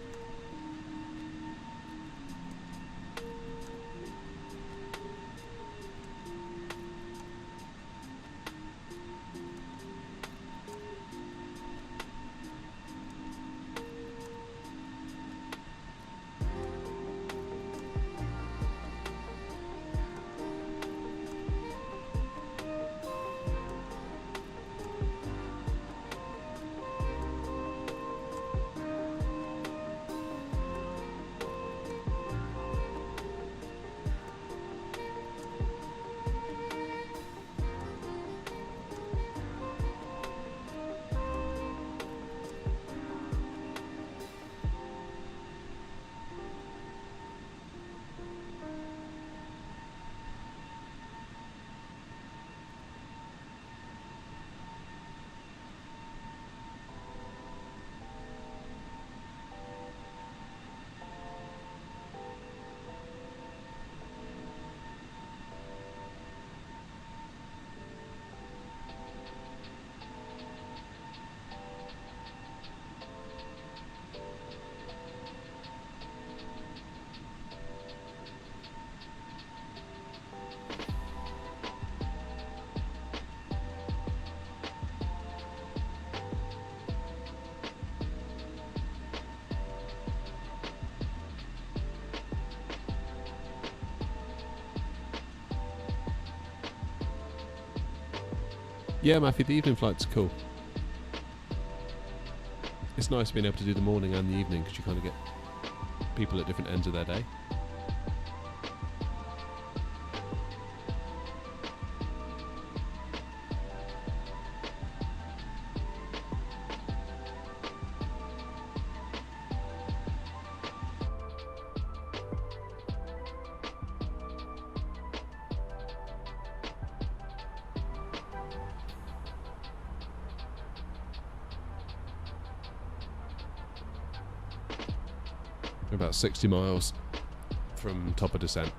Yeah, Matthew, the evening flight's cool. It's nice being able to do the morning and the evening because you kind of get people at different ends of their day. About 60 miles from top of descent.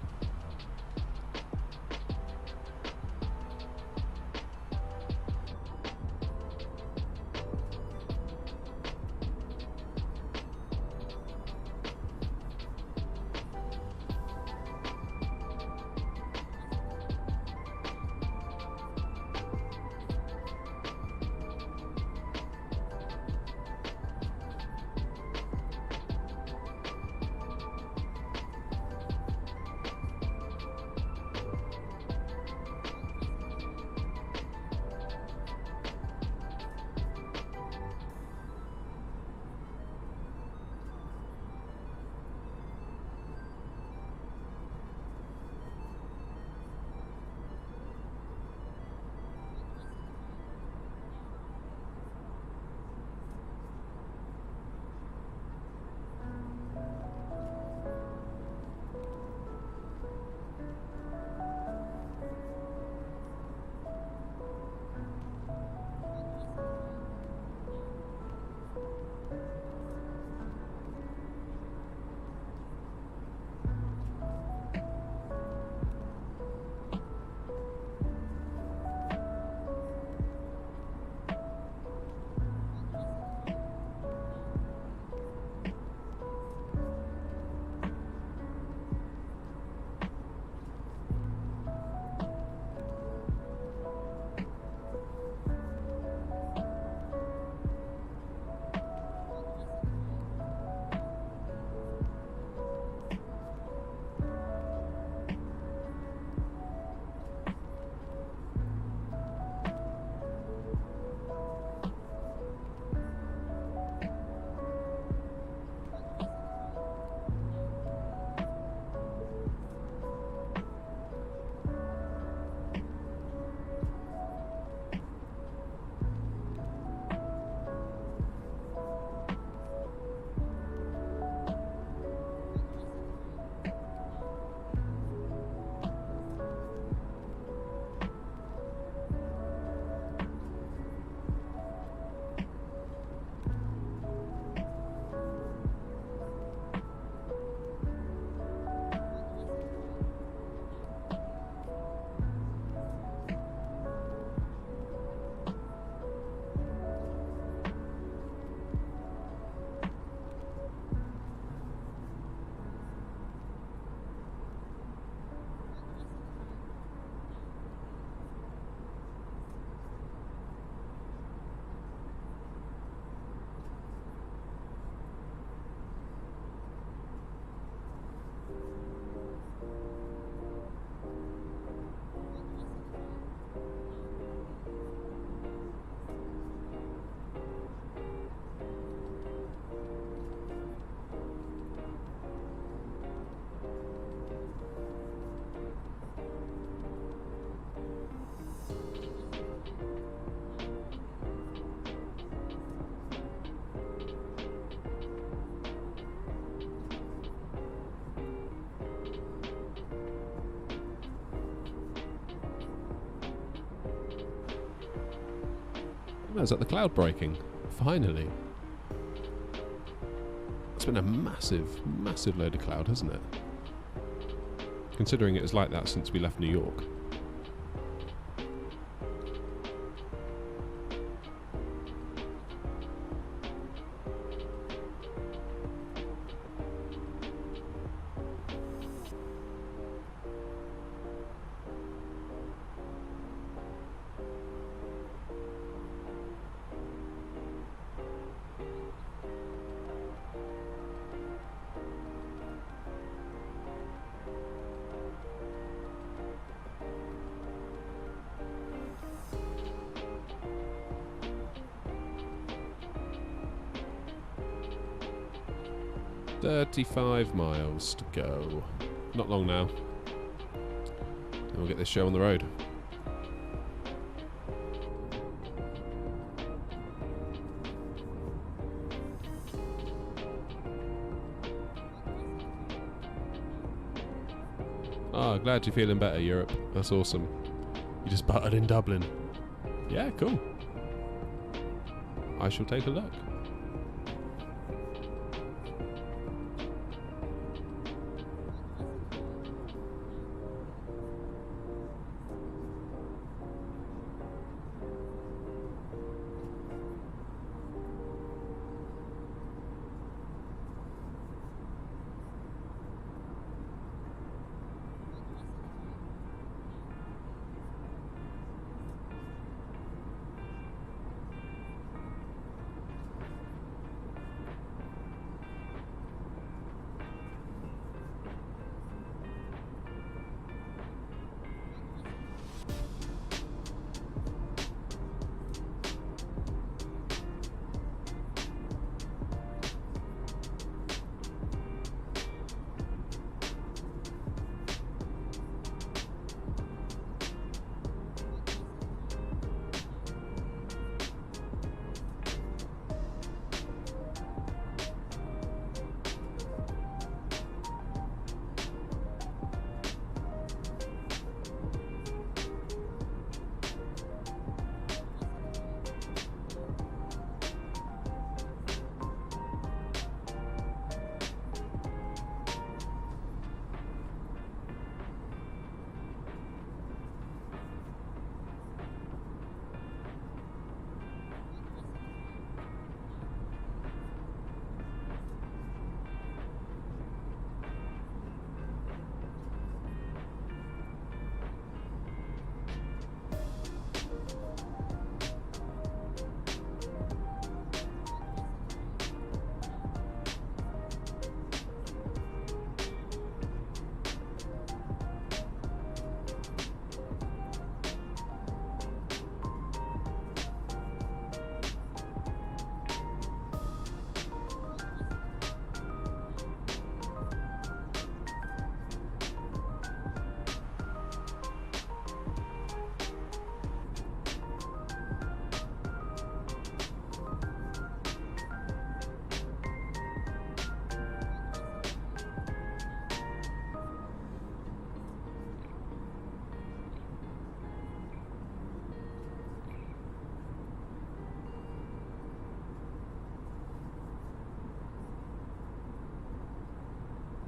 Oh, is that the cloud breaking? Finally. It's been a massive, massive load of cloud, hasn't it? Considering it was like that since we left New York. "35 miles to go. Not long now. And we'll get this show on the road." Oh, glad you're feeling better, Europe. That's awesome. You just buttered in Dublin. Yeah, cool. I shall take a look.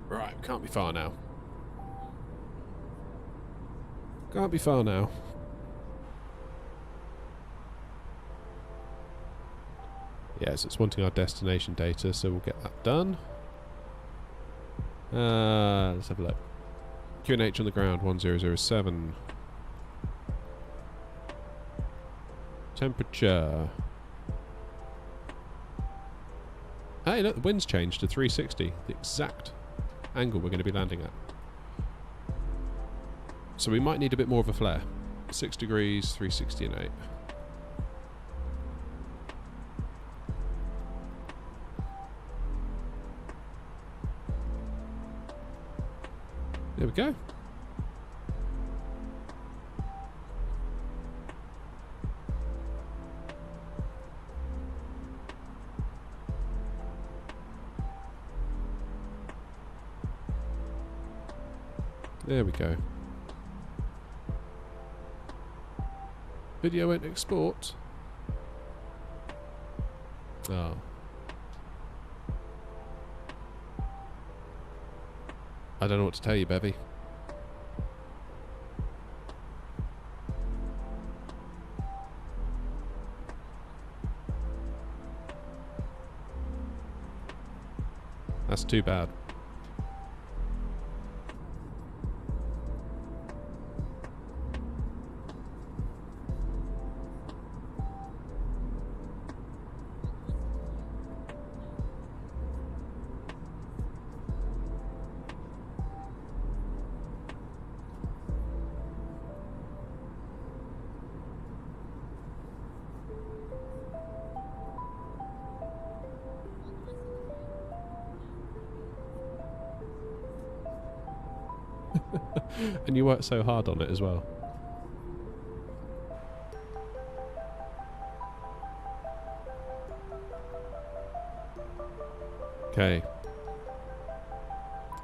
Right, can't be far now. Can't be far now. Yes, it's wanting our destination data, so we'll get that done. Let's have a look. QNH on the ground, 1007. Temperature. Hey, look, the wind's changed to 360. The exact angle we're going to be landing at. So we might need a bit more of a flare. 6 degrees, 360 and 8. There we go. There we go. Video won't export. Oh. I don't know what to tell you, Bevy. That's too bad. And you work so hard on it as well. Okay.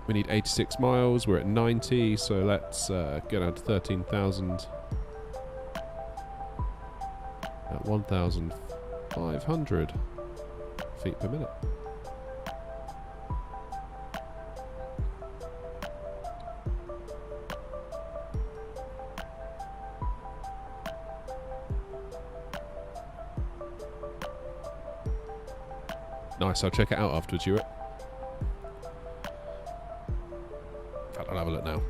We need 86 miles. We're at 90, so let's get down to 13,000 at 1,500 feet per minute. Nice, I'll check it out afterwards, Hewitt. In fact, I'll have a look now.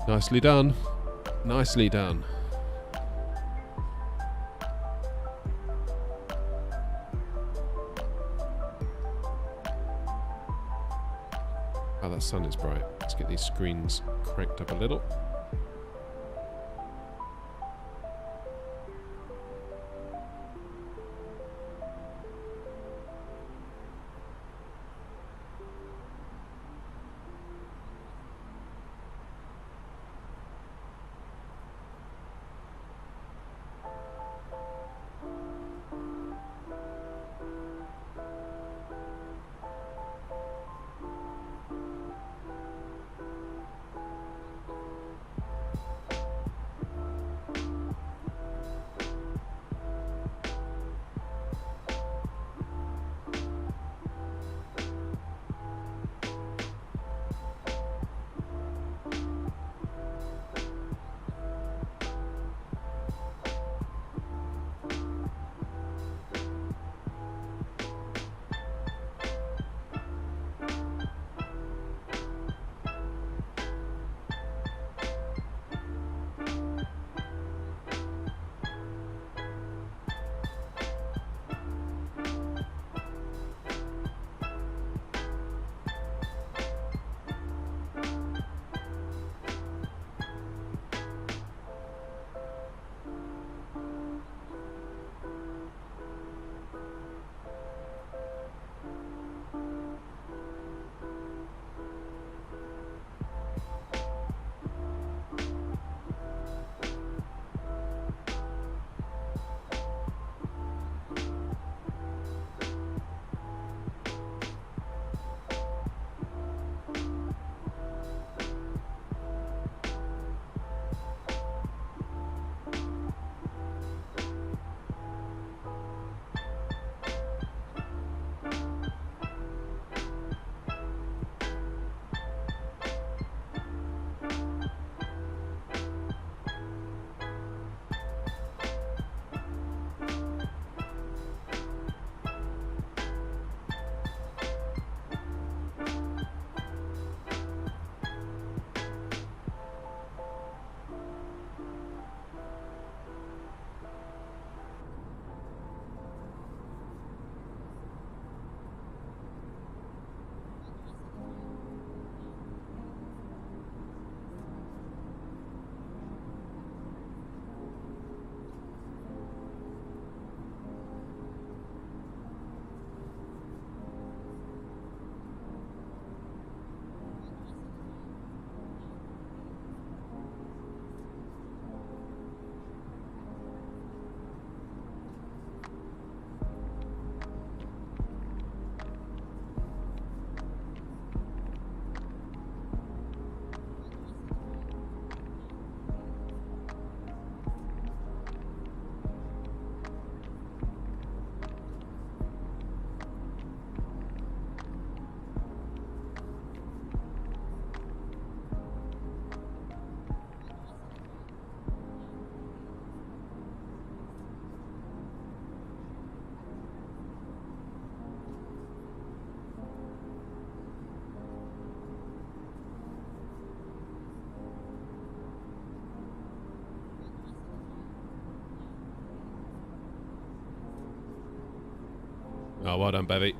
Nicely done. Nicely done. Oh, that sun is bright. Let's get these screens cranked up a little. Oh, well done, Bevy.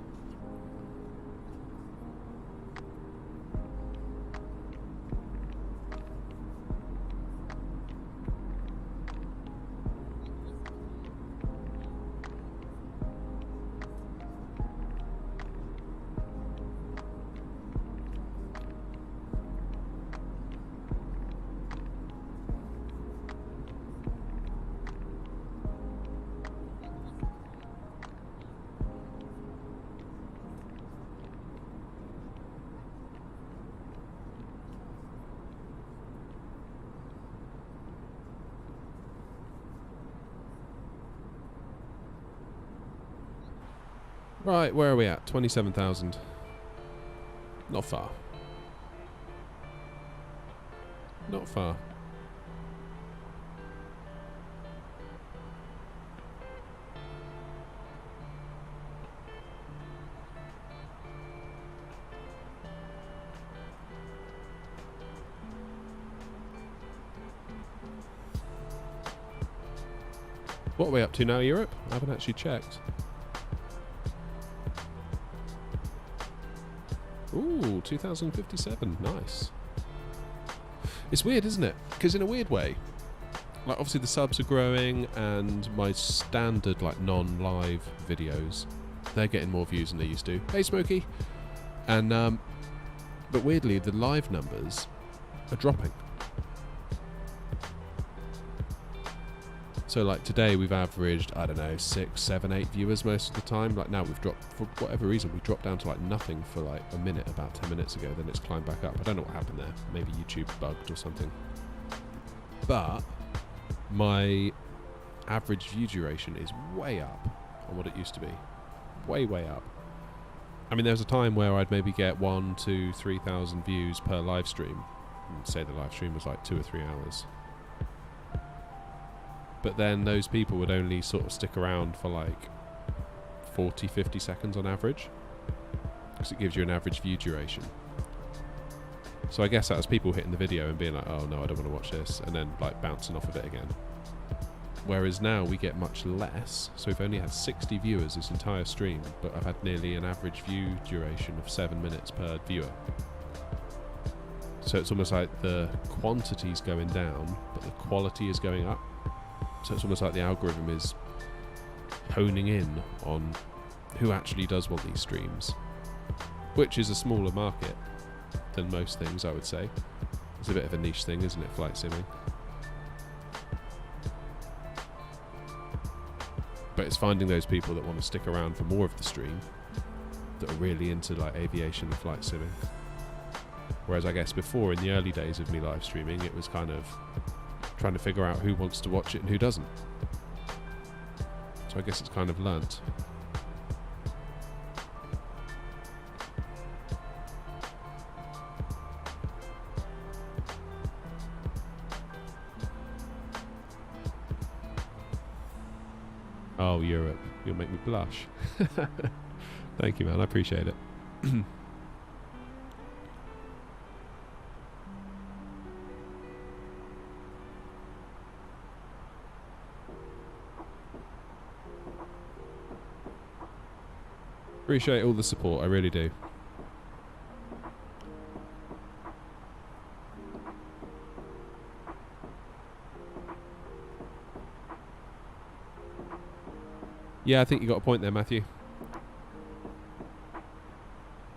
Right, where are we at? 27,000. Not far. Not far. What are we up to now, Europe? I haven't actually checked. Ooh, 2057. Nice. It's weird, isn't it? Because in a weird way, like obviously the subs are growing and my standard like non-live videos, they're getting more views than they used to. Hey, Smokey. And but weirdly, the live numbers are dropping. So like today we've averaged, I don't know, 6, 7, 8 viewers most of the time. Like now we've dropped, for whatever reason, we dropped down to like nothing for like a minute about 10 minutes ago, then it's climbed back up. I don't know what happened there. Maybe YouTube bugged or something. But my average view duration is way up on what it used to be. Way, way up. I mean, there was a time where I'd maybe get 1, 2, 3,000 views per live stream. And say the live stream was like 2 or 3 hours. But then those people would only sort of stick around for like 40, 50 seconds on average, because it gives you an average view duration. So I guess that was people hitting the video and being like, oh no, I don't want to watch this, and then like bouncing off of it again. Whereas now we get much less, so we've only had 60 viewers this entire stream, but I've had nearly an average view duration of 7 minutes per viewer. So it's almost like the quantity's going down, but the quality is going up. So it's almost like the algorithm is honing in on who actually does want these streams, which is a smaller market than most things, I would say. It's a bit of a niche thing, isn't it, flight simming? But it's finding those people that want to stick around for more of the stream, that are really into like aviation and flight simming. Whereas I guess before, in the early days of me live streaming, it was kind of trying to figure out who wants to watch it and who doesn't. So I guess it's kind of learnt. Oh, Europe, you'll make me blush. Thank you, man, I appreciate it. Appreciate all the support, I really do. Yeah, I think you got a point there, Matthew.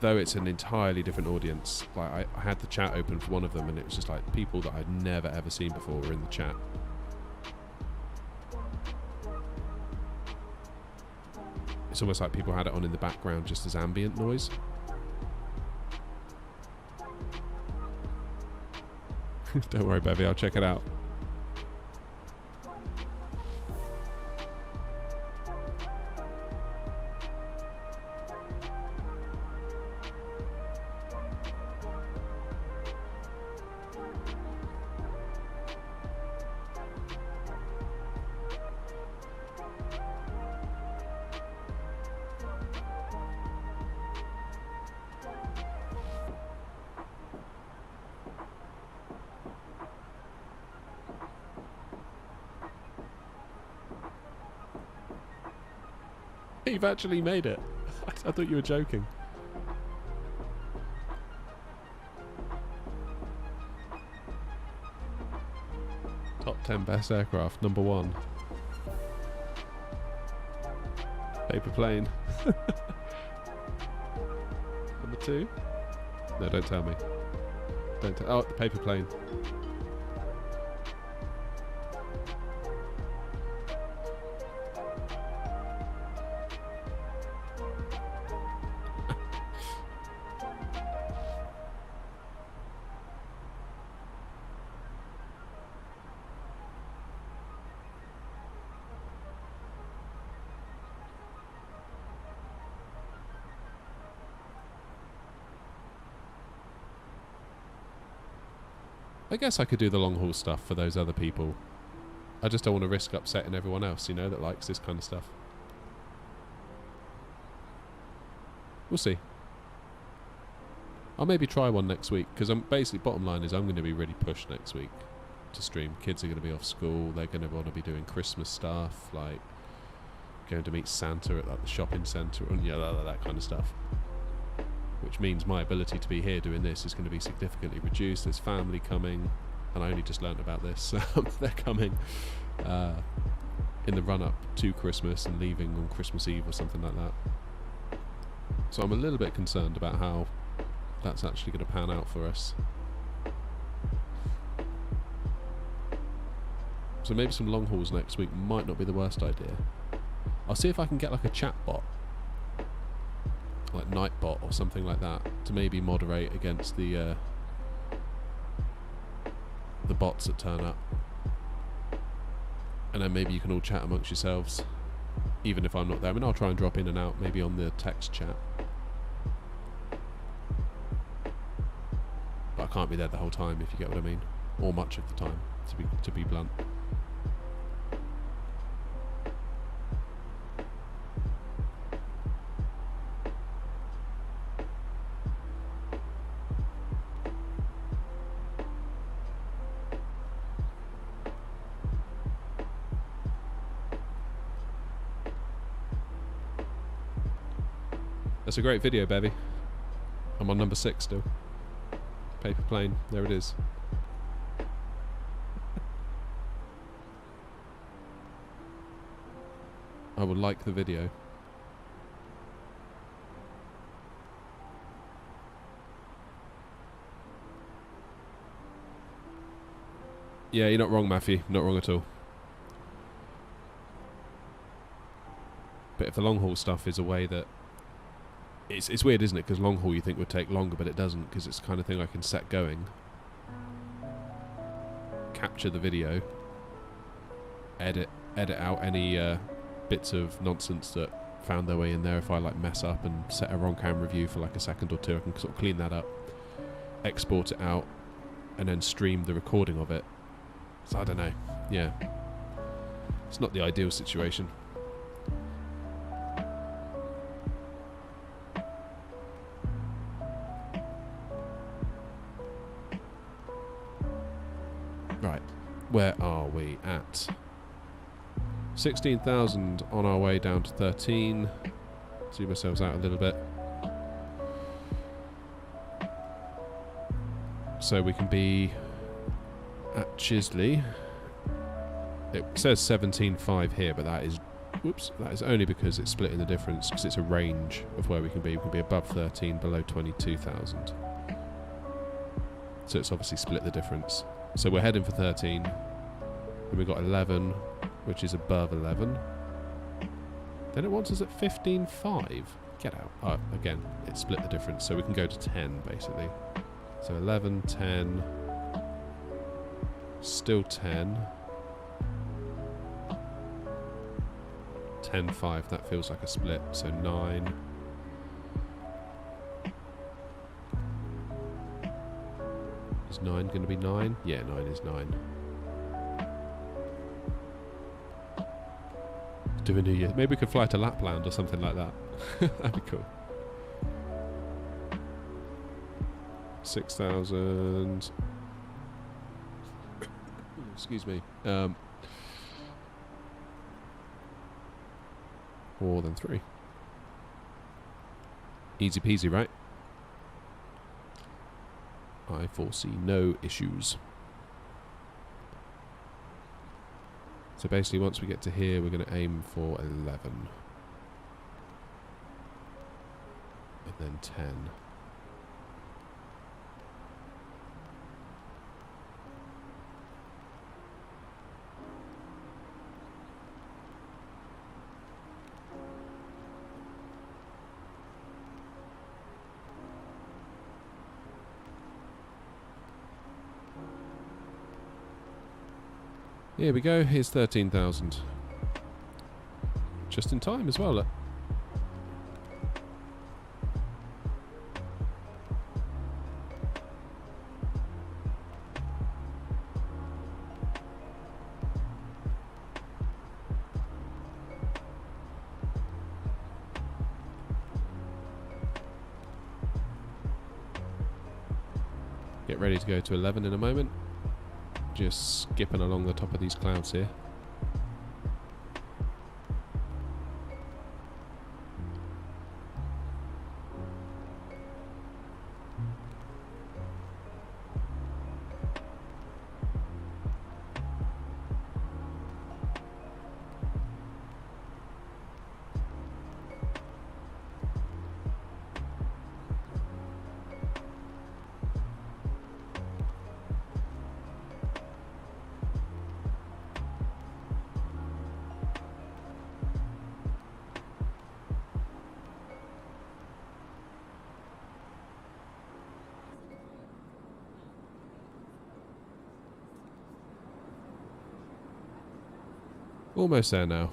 Though it's an entirely different audience. Like I had the chat open for one of them and it was just like people that I'd never ever seen before were in the chat. It's almost like people had it on in the background just as ambient noise. Don't worry, Bevy, I'll check it out. You've actually made it. I thought you were joking. Top 10 best aircraft, number 1. Paper plane. Number 2? No, don't tell me. Don't tell. Oh, the paper plane. I guess I could do the long haul stuff for those other people. I just don't want to risk upsetting everyone else, you know, that likes this kind of stuff. We'll see. I'll maybe try one next week, because I'm basically, bottom line is I'm going to be really pushed next week to stream. Kids are going to be off school, they're going to want to be doing Christmas stuff, like going to meet Santa at like the shopping centre, and yeah, that kind of stuff. Which means my ability to be here doing this is going to be significantly reduced. There's family coming, and I only just learnt about this. They're coming in the run-up to Christmas and leaving on Christmas Eve or something like that. So I'm a little bit concerned about how that's actually going to pan out for us. So maybe some long hauls next week might not be the worst idea. I'll see if I can get like a chat bot, like Nightbot or something like that, to maybe moderate against the bots that turn up, and then maybe you can all chat amongst yourselves, even if I'm not there. I mean, I'll try and drop in and out, maybe on the text chat, but I can't be there the whole time, if you get what I mean, or much of the time, to be blunt. That's a great video, Bevy. I'm on number 6 still. Paper plane, there it is. I will like the video. Yeah, you're not wrong, Matthew. Not wrong at all. But if the long haul stuff is a way that... It's weird, isn't it? Because long haul you think would take longer, but it doesn't, because it's the kind of thing I can set going, capture the video, edit out any bits of nonsense that found their way in there. If I like mess up and set a wrong camera view for like a second or two, I can sort of clean that up, export it out, and then stream the recording of it. So I don't know. Yeah, it's not the ideal situation. Right, where are we at? 16,000 on our way down to 13. Zoom ourselves out a little bit. So we can be at Chisley. It says 17.5 here, but that is, whoops, that is only because it's splitting the difference, because it's a range of where we can be. We can be above 13, below 22,000. So it's obviously split the difference. So we're heading for 13, and we've got 11, which is above 11. Then it wants us at 15.5. Get out. Oh, again, it split the difference, so we can go to 10, basically. So 11, 10, still 10. 10.5, that feels like a split, so 9. Is 9 going to be 9? Yeah, 9 is 9. Do a New Year. Maybe we could fly to Lapland or something like that. That'd be cool. 6,000. Excuse me. More than 3. Easy peasy, right? I foresee no issues. So basically once we get to here, we're going to aim for 11. And then 10. Here we go, here's 13,000. Just in time as well, look. Get ready to go to 11 in a moment. Just skipping along the top of these clouds here. Almost there now.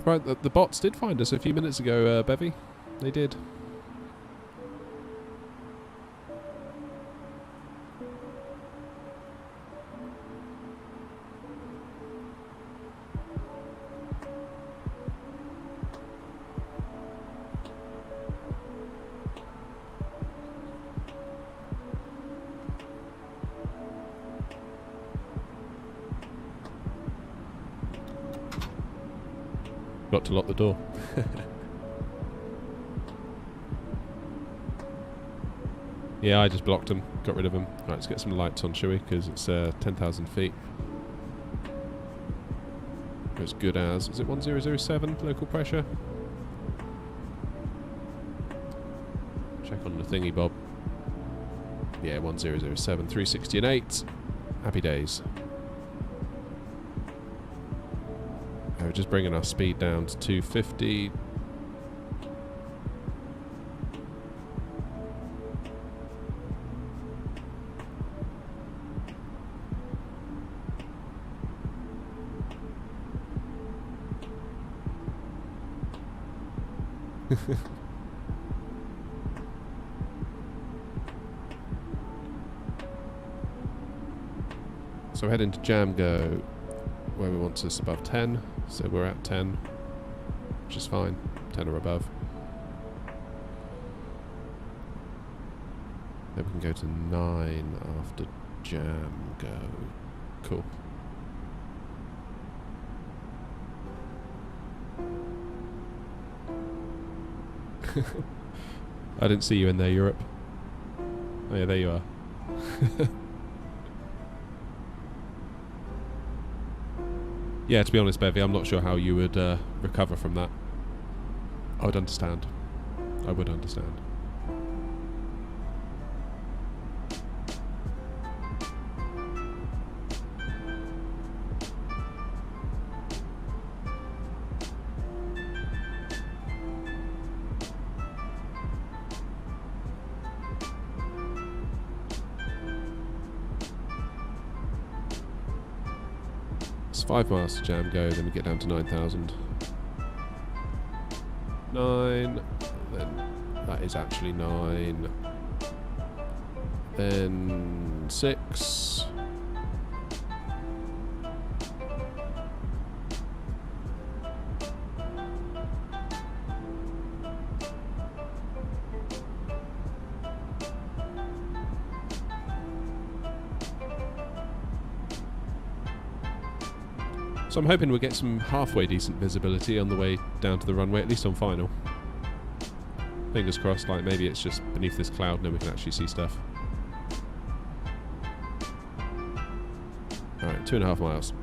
Right, the bots did find us a few minutes ago, Bevy. They did. Got to lock the door. Yeah, I just blocked them. Got rid of them. Right, let's get some lights on, shall we? Because it's 10,000 feet. As good as... Is it 1007 local pressure? Check on the thingy, Bob. Yeah, 1007. 360 and 8. Happy days. We're just bringing our speed down to 250. So we're heading to Jam Go, where we want us above 10. So we're at 10, which is fine. 10 or above. Then we can go to 9 after Jam Go. Cool. I didn't see you in there, Europe. Oh yeah, there you are. Yeah, to be honest, Bevy, I'm not sure how you would recover from that. I would understand. I would understand. It's 5 miles to Jam Go, then we get down to 9,000. 9, then that is actually 9. Then 6. So I'm hoping we'll get some halfway decent visibility on the way down to the runway, at least on final. Fingers crossed, like maybe it's just beneath this cloud and then we can actually see stuff. Alright, 2.5 miles.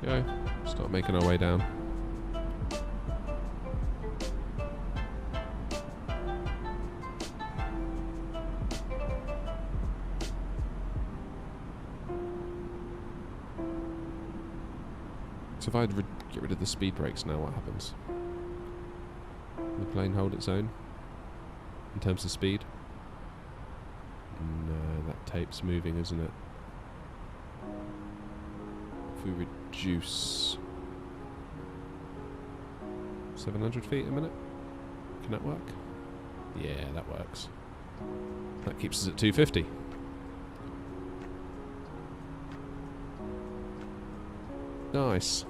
Go. Start making our way down. So if I get rid of the speed brakes now, what happens? Will the plane hold its own in terms of speed? No, that tape's moving, isn't it? If we reduce 700 feet a minute, can that work? Yeah, that works. That keeps us at 250. Nice.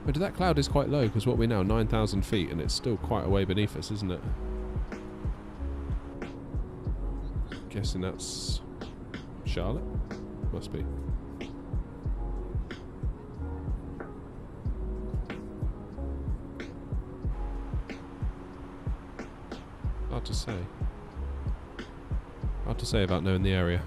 But that cloud is quite low, because what we're now 9,000 feet, and it's still quite a way beneath us, isn't it? Guessing that's Charlotte? Must be. Hard to say. Hard to say about knowing the area.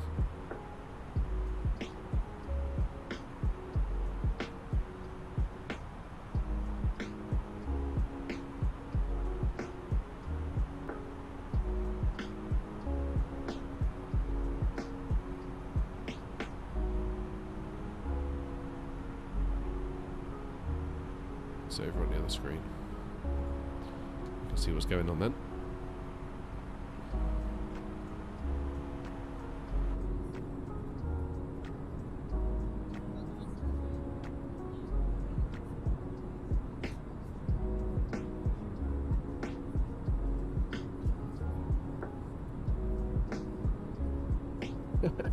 It's over on the other screen. You can see what's going on then.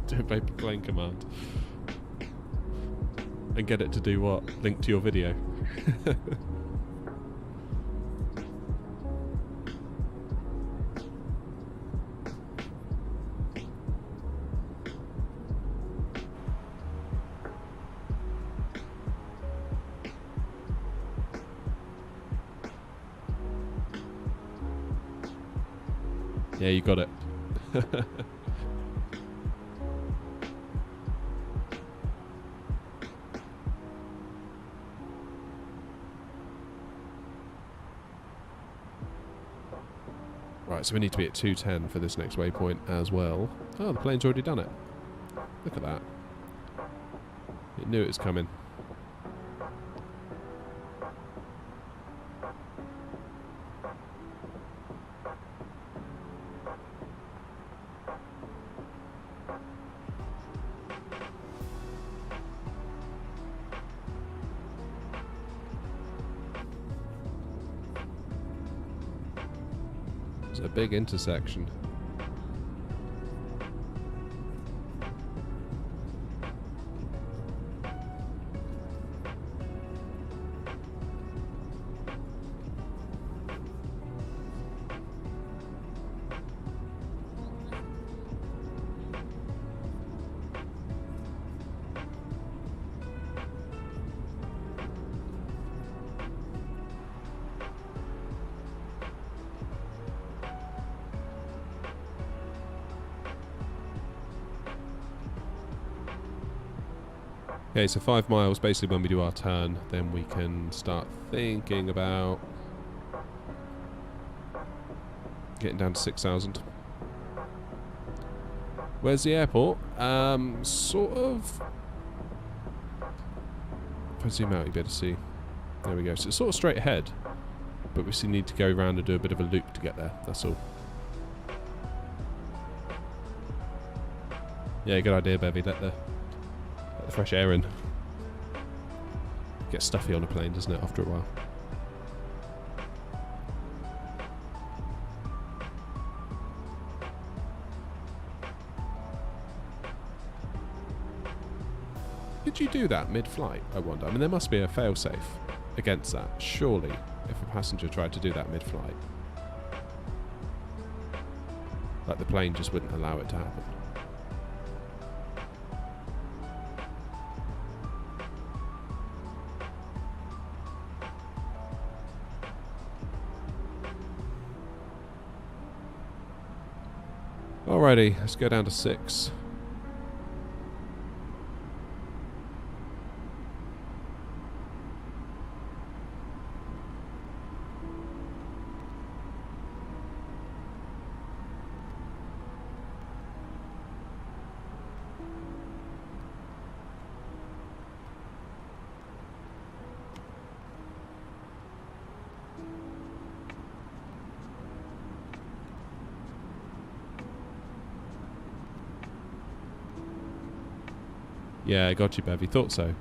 Do a paper plane command. And get it to do what? Link to your video. Yeah, you got it. Right, so we need to be at 210 for this next waypoint as well. Oh, the plane's already done it. Look at that. It knew it was coming. It's a big intersection. Okay, so 5 miles, basically when we do our turn, then we can start thinking about getting down to 6,000. Where's the airport? Sort of... If I zoom out, you'll be able to see. There we go. So it's sort of straight ahead, but we still need to go around and do a bit of a loop to get there, that's all. Yeah, good idea, Bevy. Let the fresh air in. Gets stuffy on a plane, doesn't it, after a while? Did you do that mid-flight, I wonder? I mean, there must be a fail-safe against that, surely, if a passenger tried to do that mid-flight. Like the plane just wouldn't allow it to happen. Alrighty, let's go down to 6. Yeah, I got you, Bev. You thought so.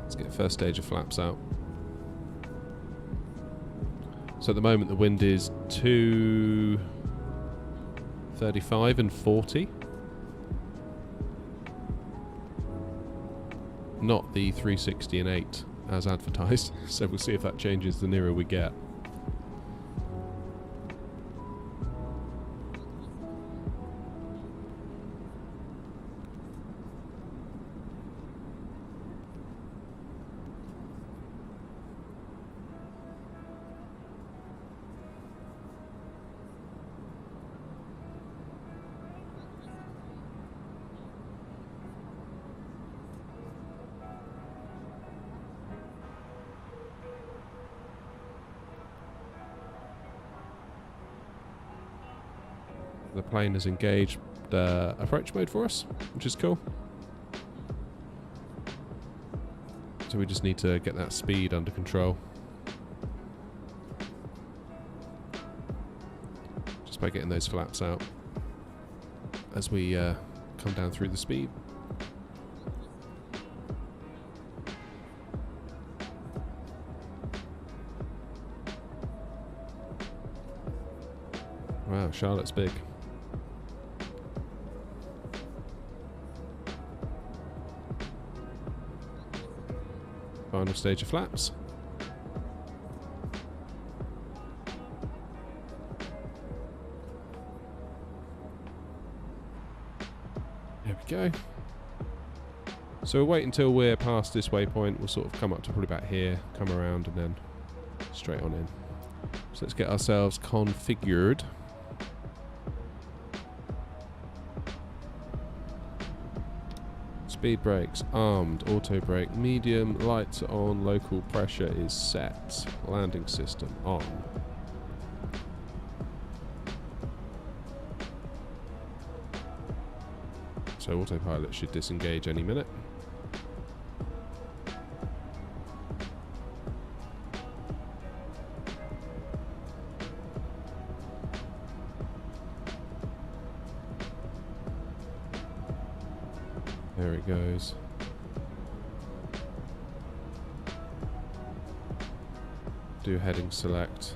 Let's get first stage of flaps out. So at the moment the wind is 235 and 40. Not the 360 and 8 as advertised. So we'll see if that changes the nearer we get. The plane has engaged approach mode for us, which is cool. So we just need to get that speed under control. Just by getting those flaps out as we come down through the speed. Wow, Charlotte's big. Final stage of flaps. There we go. So we'll wait until we're past this waypoint. We'll sort of come up to probably about here, come around, and then straight on in. So let's get ourselves configured. Speed brakes, armed, auto brake, medium, lights are on, local pressure is set, landing system on. So autopilot should disengage any minute. There it goes. Do heading select.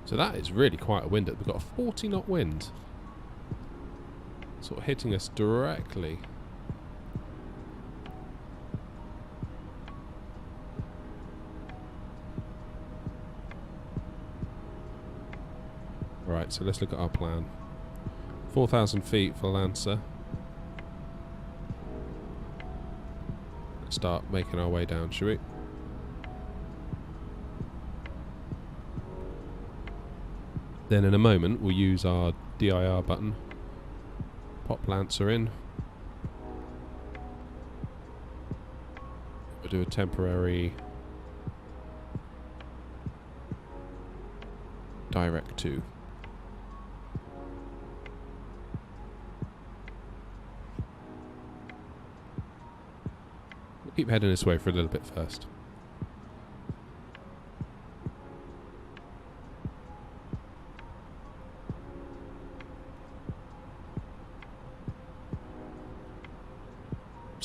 So that is really quite a wind. We've got a 40 knot wind. Sort of hitting us directly. Right, so let's look at our plan. 4,000 feet for Lancer. Let's start making our way down, shall we? Then in a moment we'll use our DIR button. Pop Lancer in. We'll do a temporary direct to. We'll keep heading this way for a little bit first.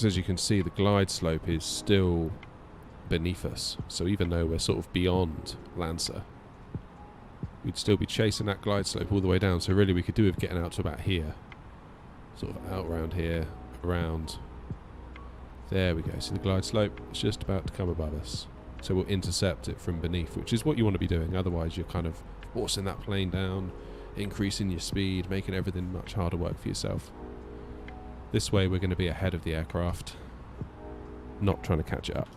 As you can see, the glide slope is still beneath us, so even though we're sort of beyond Lancer, we'd still be chasing that glide slope all the way down. So really we could do with getting out to about here, sort of out around here, around there we go. See the glide slope, it's just about to come above us, so we'll intercept it from beneath, which is what you want to be doing. Otherwise you're kind of forcing that plane down, increasing your speed, making everything much harder work for yourself. This way we're going to be ahead of the aircraft, not trying to catch it up.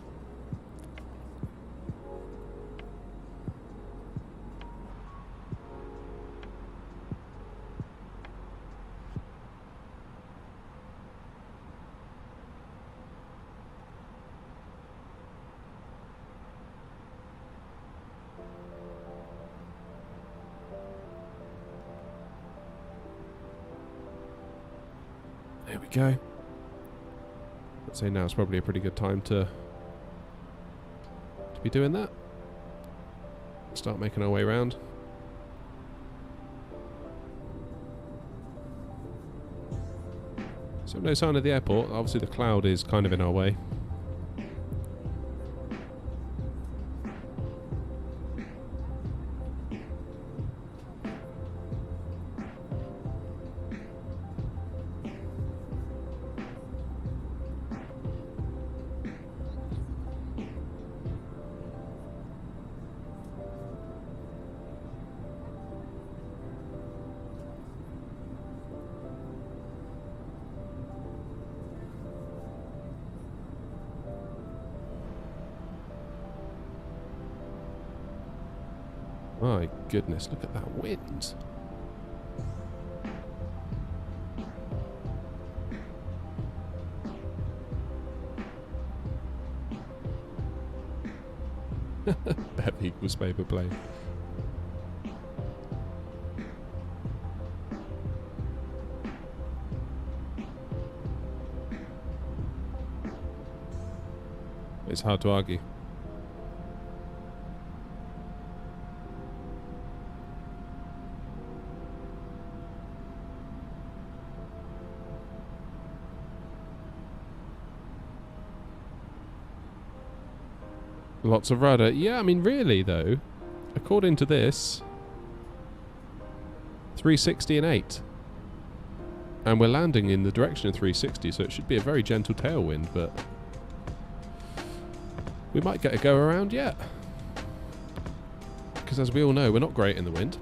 There we go. I'd say now is probably a pretty good time to be doing that. Start making our way around. So no sign of the airport. Obviously the cloud is kind of in our way. My goodness, look at that wind. That equals paper plane. It's hard to argue. Lots of rudder. Yeah, I mean, really, though, according to this, 360 and 8. And we're landing in the direction of 360, so it should be a very gentle tailwind, but we might get a go around yet. Because as we all know, we're not great in the wind.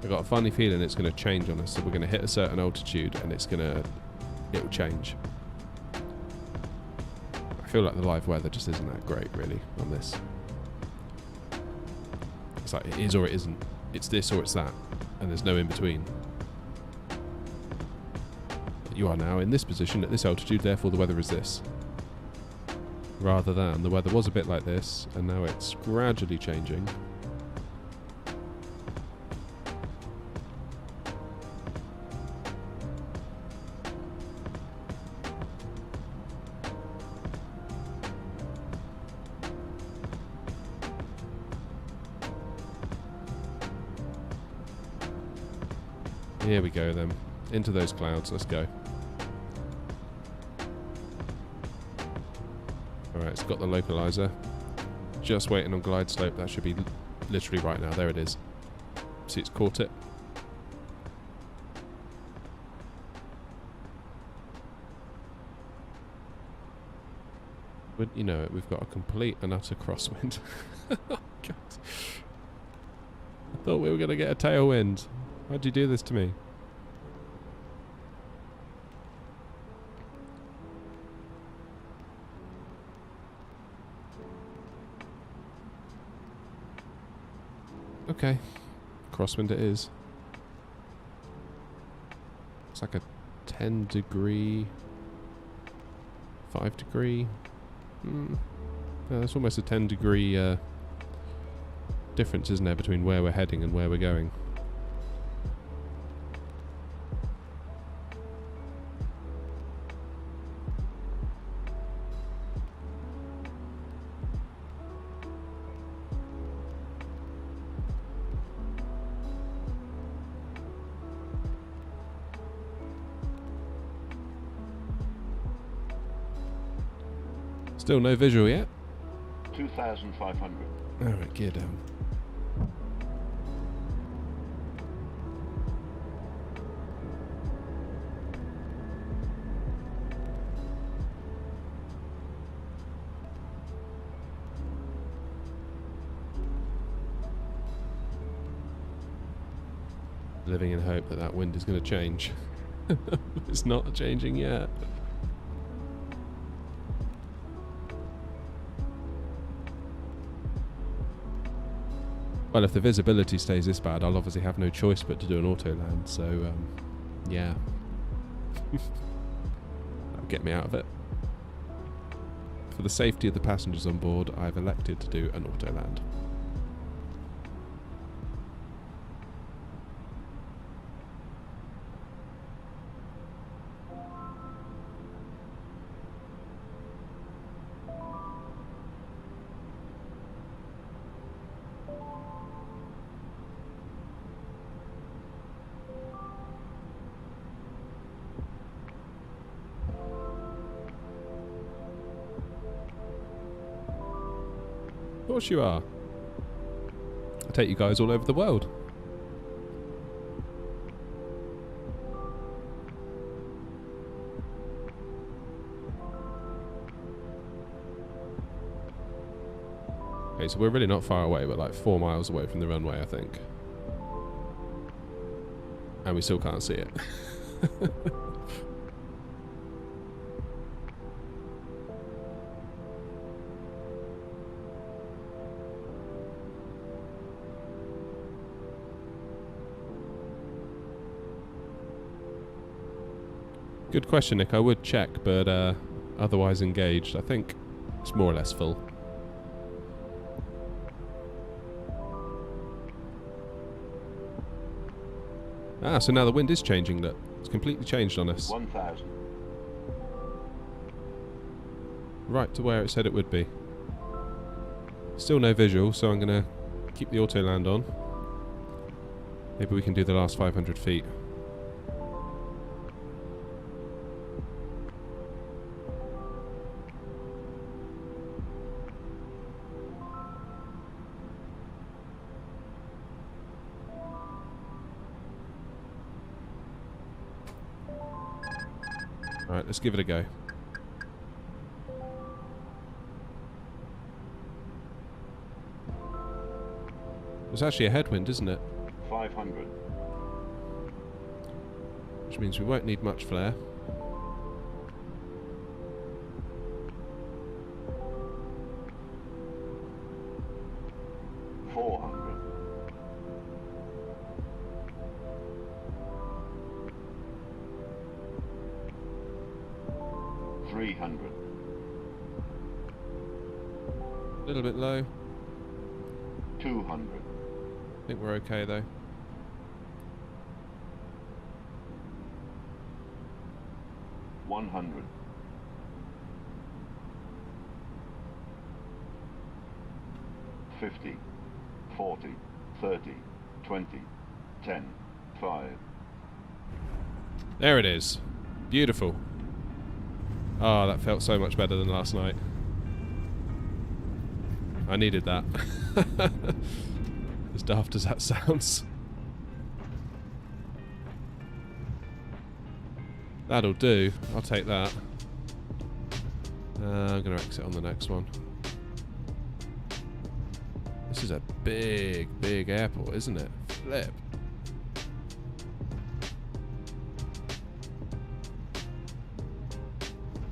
I've got a funny feeling it's going to change on us, so we're going to hit a certain altitude and it'll change. I feel like the live weather just isn't that great, really, on this. It's like it is or it isn't. It's this or it's that, and there's no in between. You are now in this position at this altitude, therefore the weather is this. Rather than the weather was a bit like this, and now it's gradually changing. Here we go then. Into those clouds. Let's go. Alright, it's got the localizer. Just waiting on glide slope. That should be literally right now. There it is. See, it's caught it. Wouldn't you know it, we've got a complete and utter crosswind. Oh, God. I thought we were going to get a tailwind. Why'd you do this to me? Okay. Crosswind it is. It's like a 10 degree... 5 degree... Yeah, that's almost a 10 degree difference, isn't there, between where we're heading and where we're going. Still no visual yet. 2,500. Alright, gear down. Living in hope that that wind is going to change. It's not changing yet. Well, if the visibility stays this bad, I'll obviously have no choice but to do an auto land, so, yeah. That'll get me out of it. For the safety of the passengers on board, I've elected to do an auto land. Of course you are. I take you guys all over the world. Okay, so we're really not far away. We're like 4 miles away from the runway, I think. And we still can't see it. Good question, Nick. I would check, but otherwise engaged. I think it's more or less full. Ah, so now the wind is changing. Look, it's completely changed on us. 1,000. Right to where it said it would be. Still no visual, so I'm going to keep the auto land on. Maybe we can do the last 500 feet. Alright, let's give it a go. It's actually a headwind, isn't it? 500. Which means we won't need much flare. A little bit low. 200. I think we're okay though. $100. 50, 40, 30, 20, 10, 5. There it is. Beautiful. Oh, that felt so much better than last night. I needed that. As daft as that sounds. That'll do. I'll take that. I'm going to exit on the next one. This is a big, big airport, isn't it? Flip.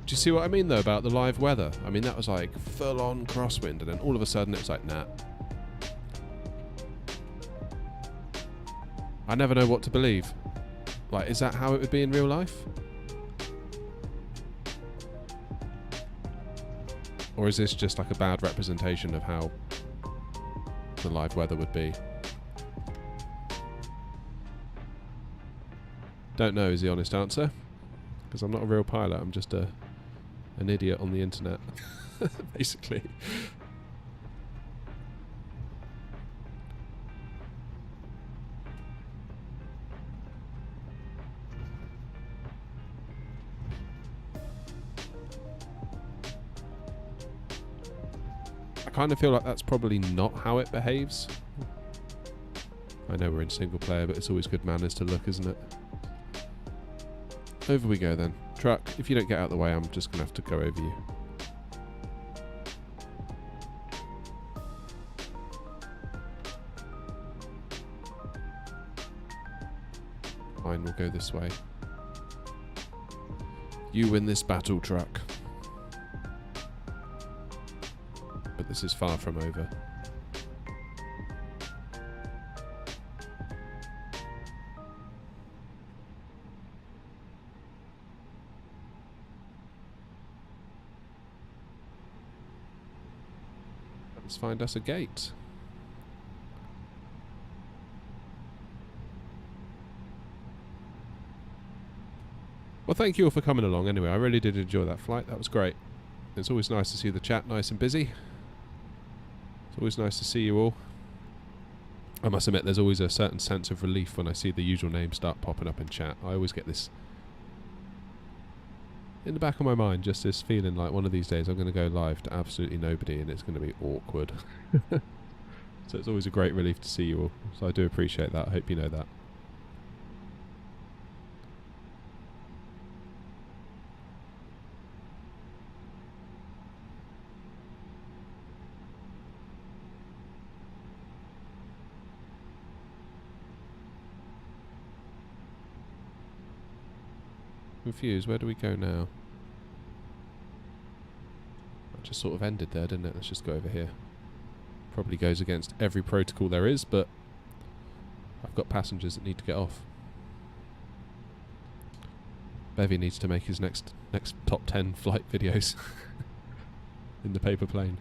Do you see what I mean, though, about the live weather? I mean, that was like full-on crosswind, and then all of a sudden it was like, nah. I never know what to believe. Like, is that how it would be in real life? Or is this just like a bad representation of how the live weather would be? Don't know is the honest answer. Because I'm not a real pilot, I'm just an idiot on the internet. Basically. I kind of feel like that's probably not how it behaves. I know we're in single player, but it's always good manners to look, isn't it? Over we go then. Truck, if you don't get out of the way, I'm just going to have to go over you. Fine, we'll go this way. You win this battle, truck. But this is far from over. Let's find us a gate. Well, thank you all for coming along anyway. I really did enjoy that flight. That was great. It's always nice to see the chat nice and busy. It's always nice to see you all. I must admit, there's always a certain sense of relief when I see the usual names start popping up in chat. I always get this in the back of my mind, just this feeling like one of these days I'm going to go live to absolutely nobody and it's going to be awkward. So it's always a great relief to see you all. So I do appreciate that. I hope you know that. Confused, where do we go now? That just sort of ended there, didn't it? Let's just go over here. Probably goes against every protocol there is, but I've got passengers that need to get off. Bevy needs to make his next top 10 flight videos in the paper plane.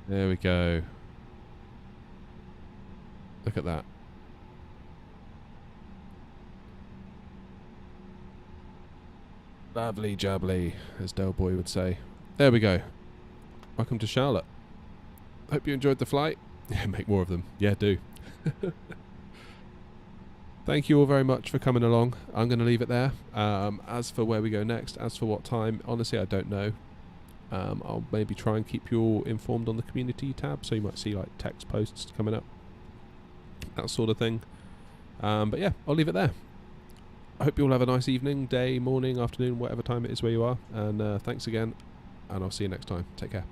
There we go. Look at that. Lovely jubbly, as Del Boy would say. There we go. Welcome to Charlotte. Hope you enjoyed the flight. Yeah, make more of them. Yeah, do. Thank you all very much for coming along. I'm going to leave it there. As for where we go next, as for what time, honestly, I don't know. I'll maybe try and keep you all informed on the community tab, so you might see like text posts coming up. That sort of thing. But yeah, I'll leave it there. I hope you all have a nice evening, day, morning, afternoon, whatever time it is where you are. And thanks again, and I'll see you next time. Take care.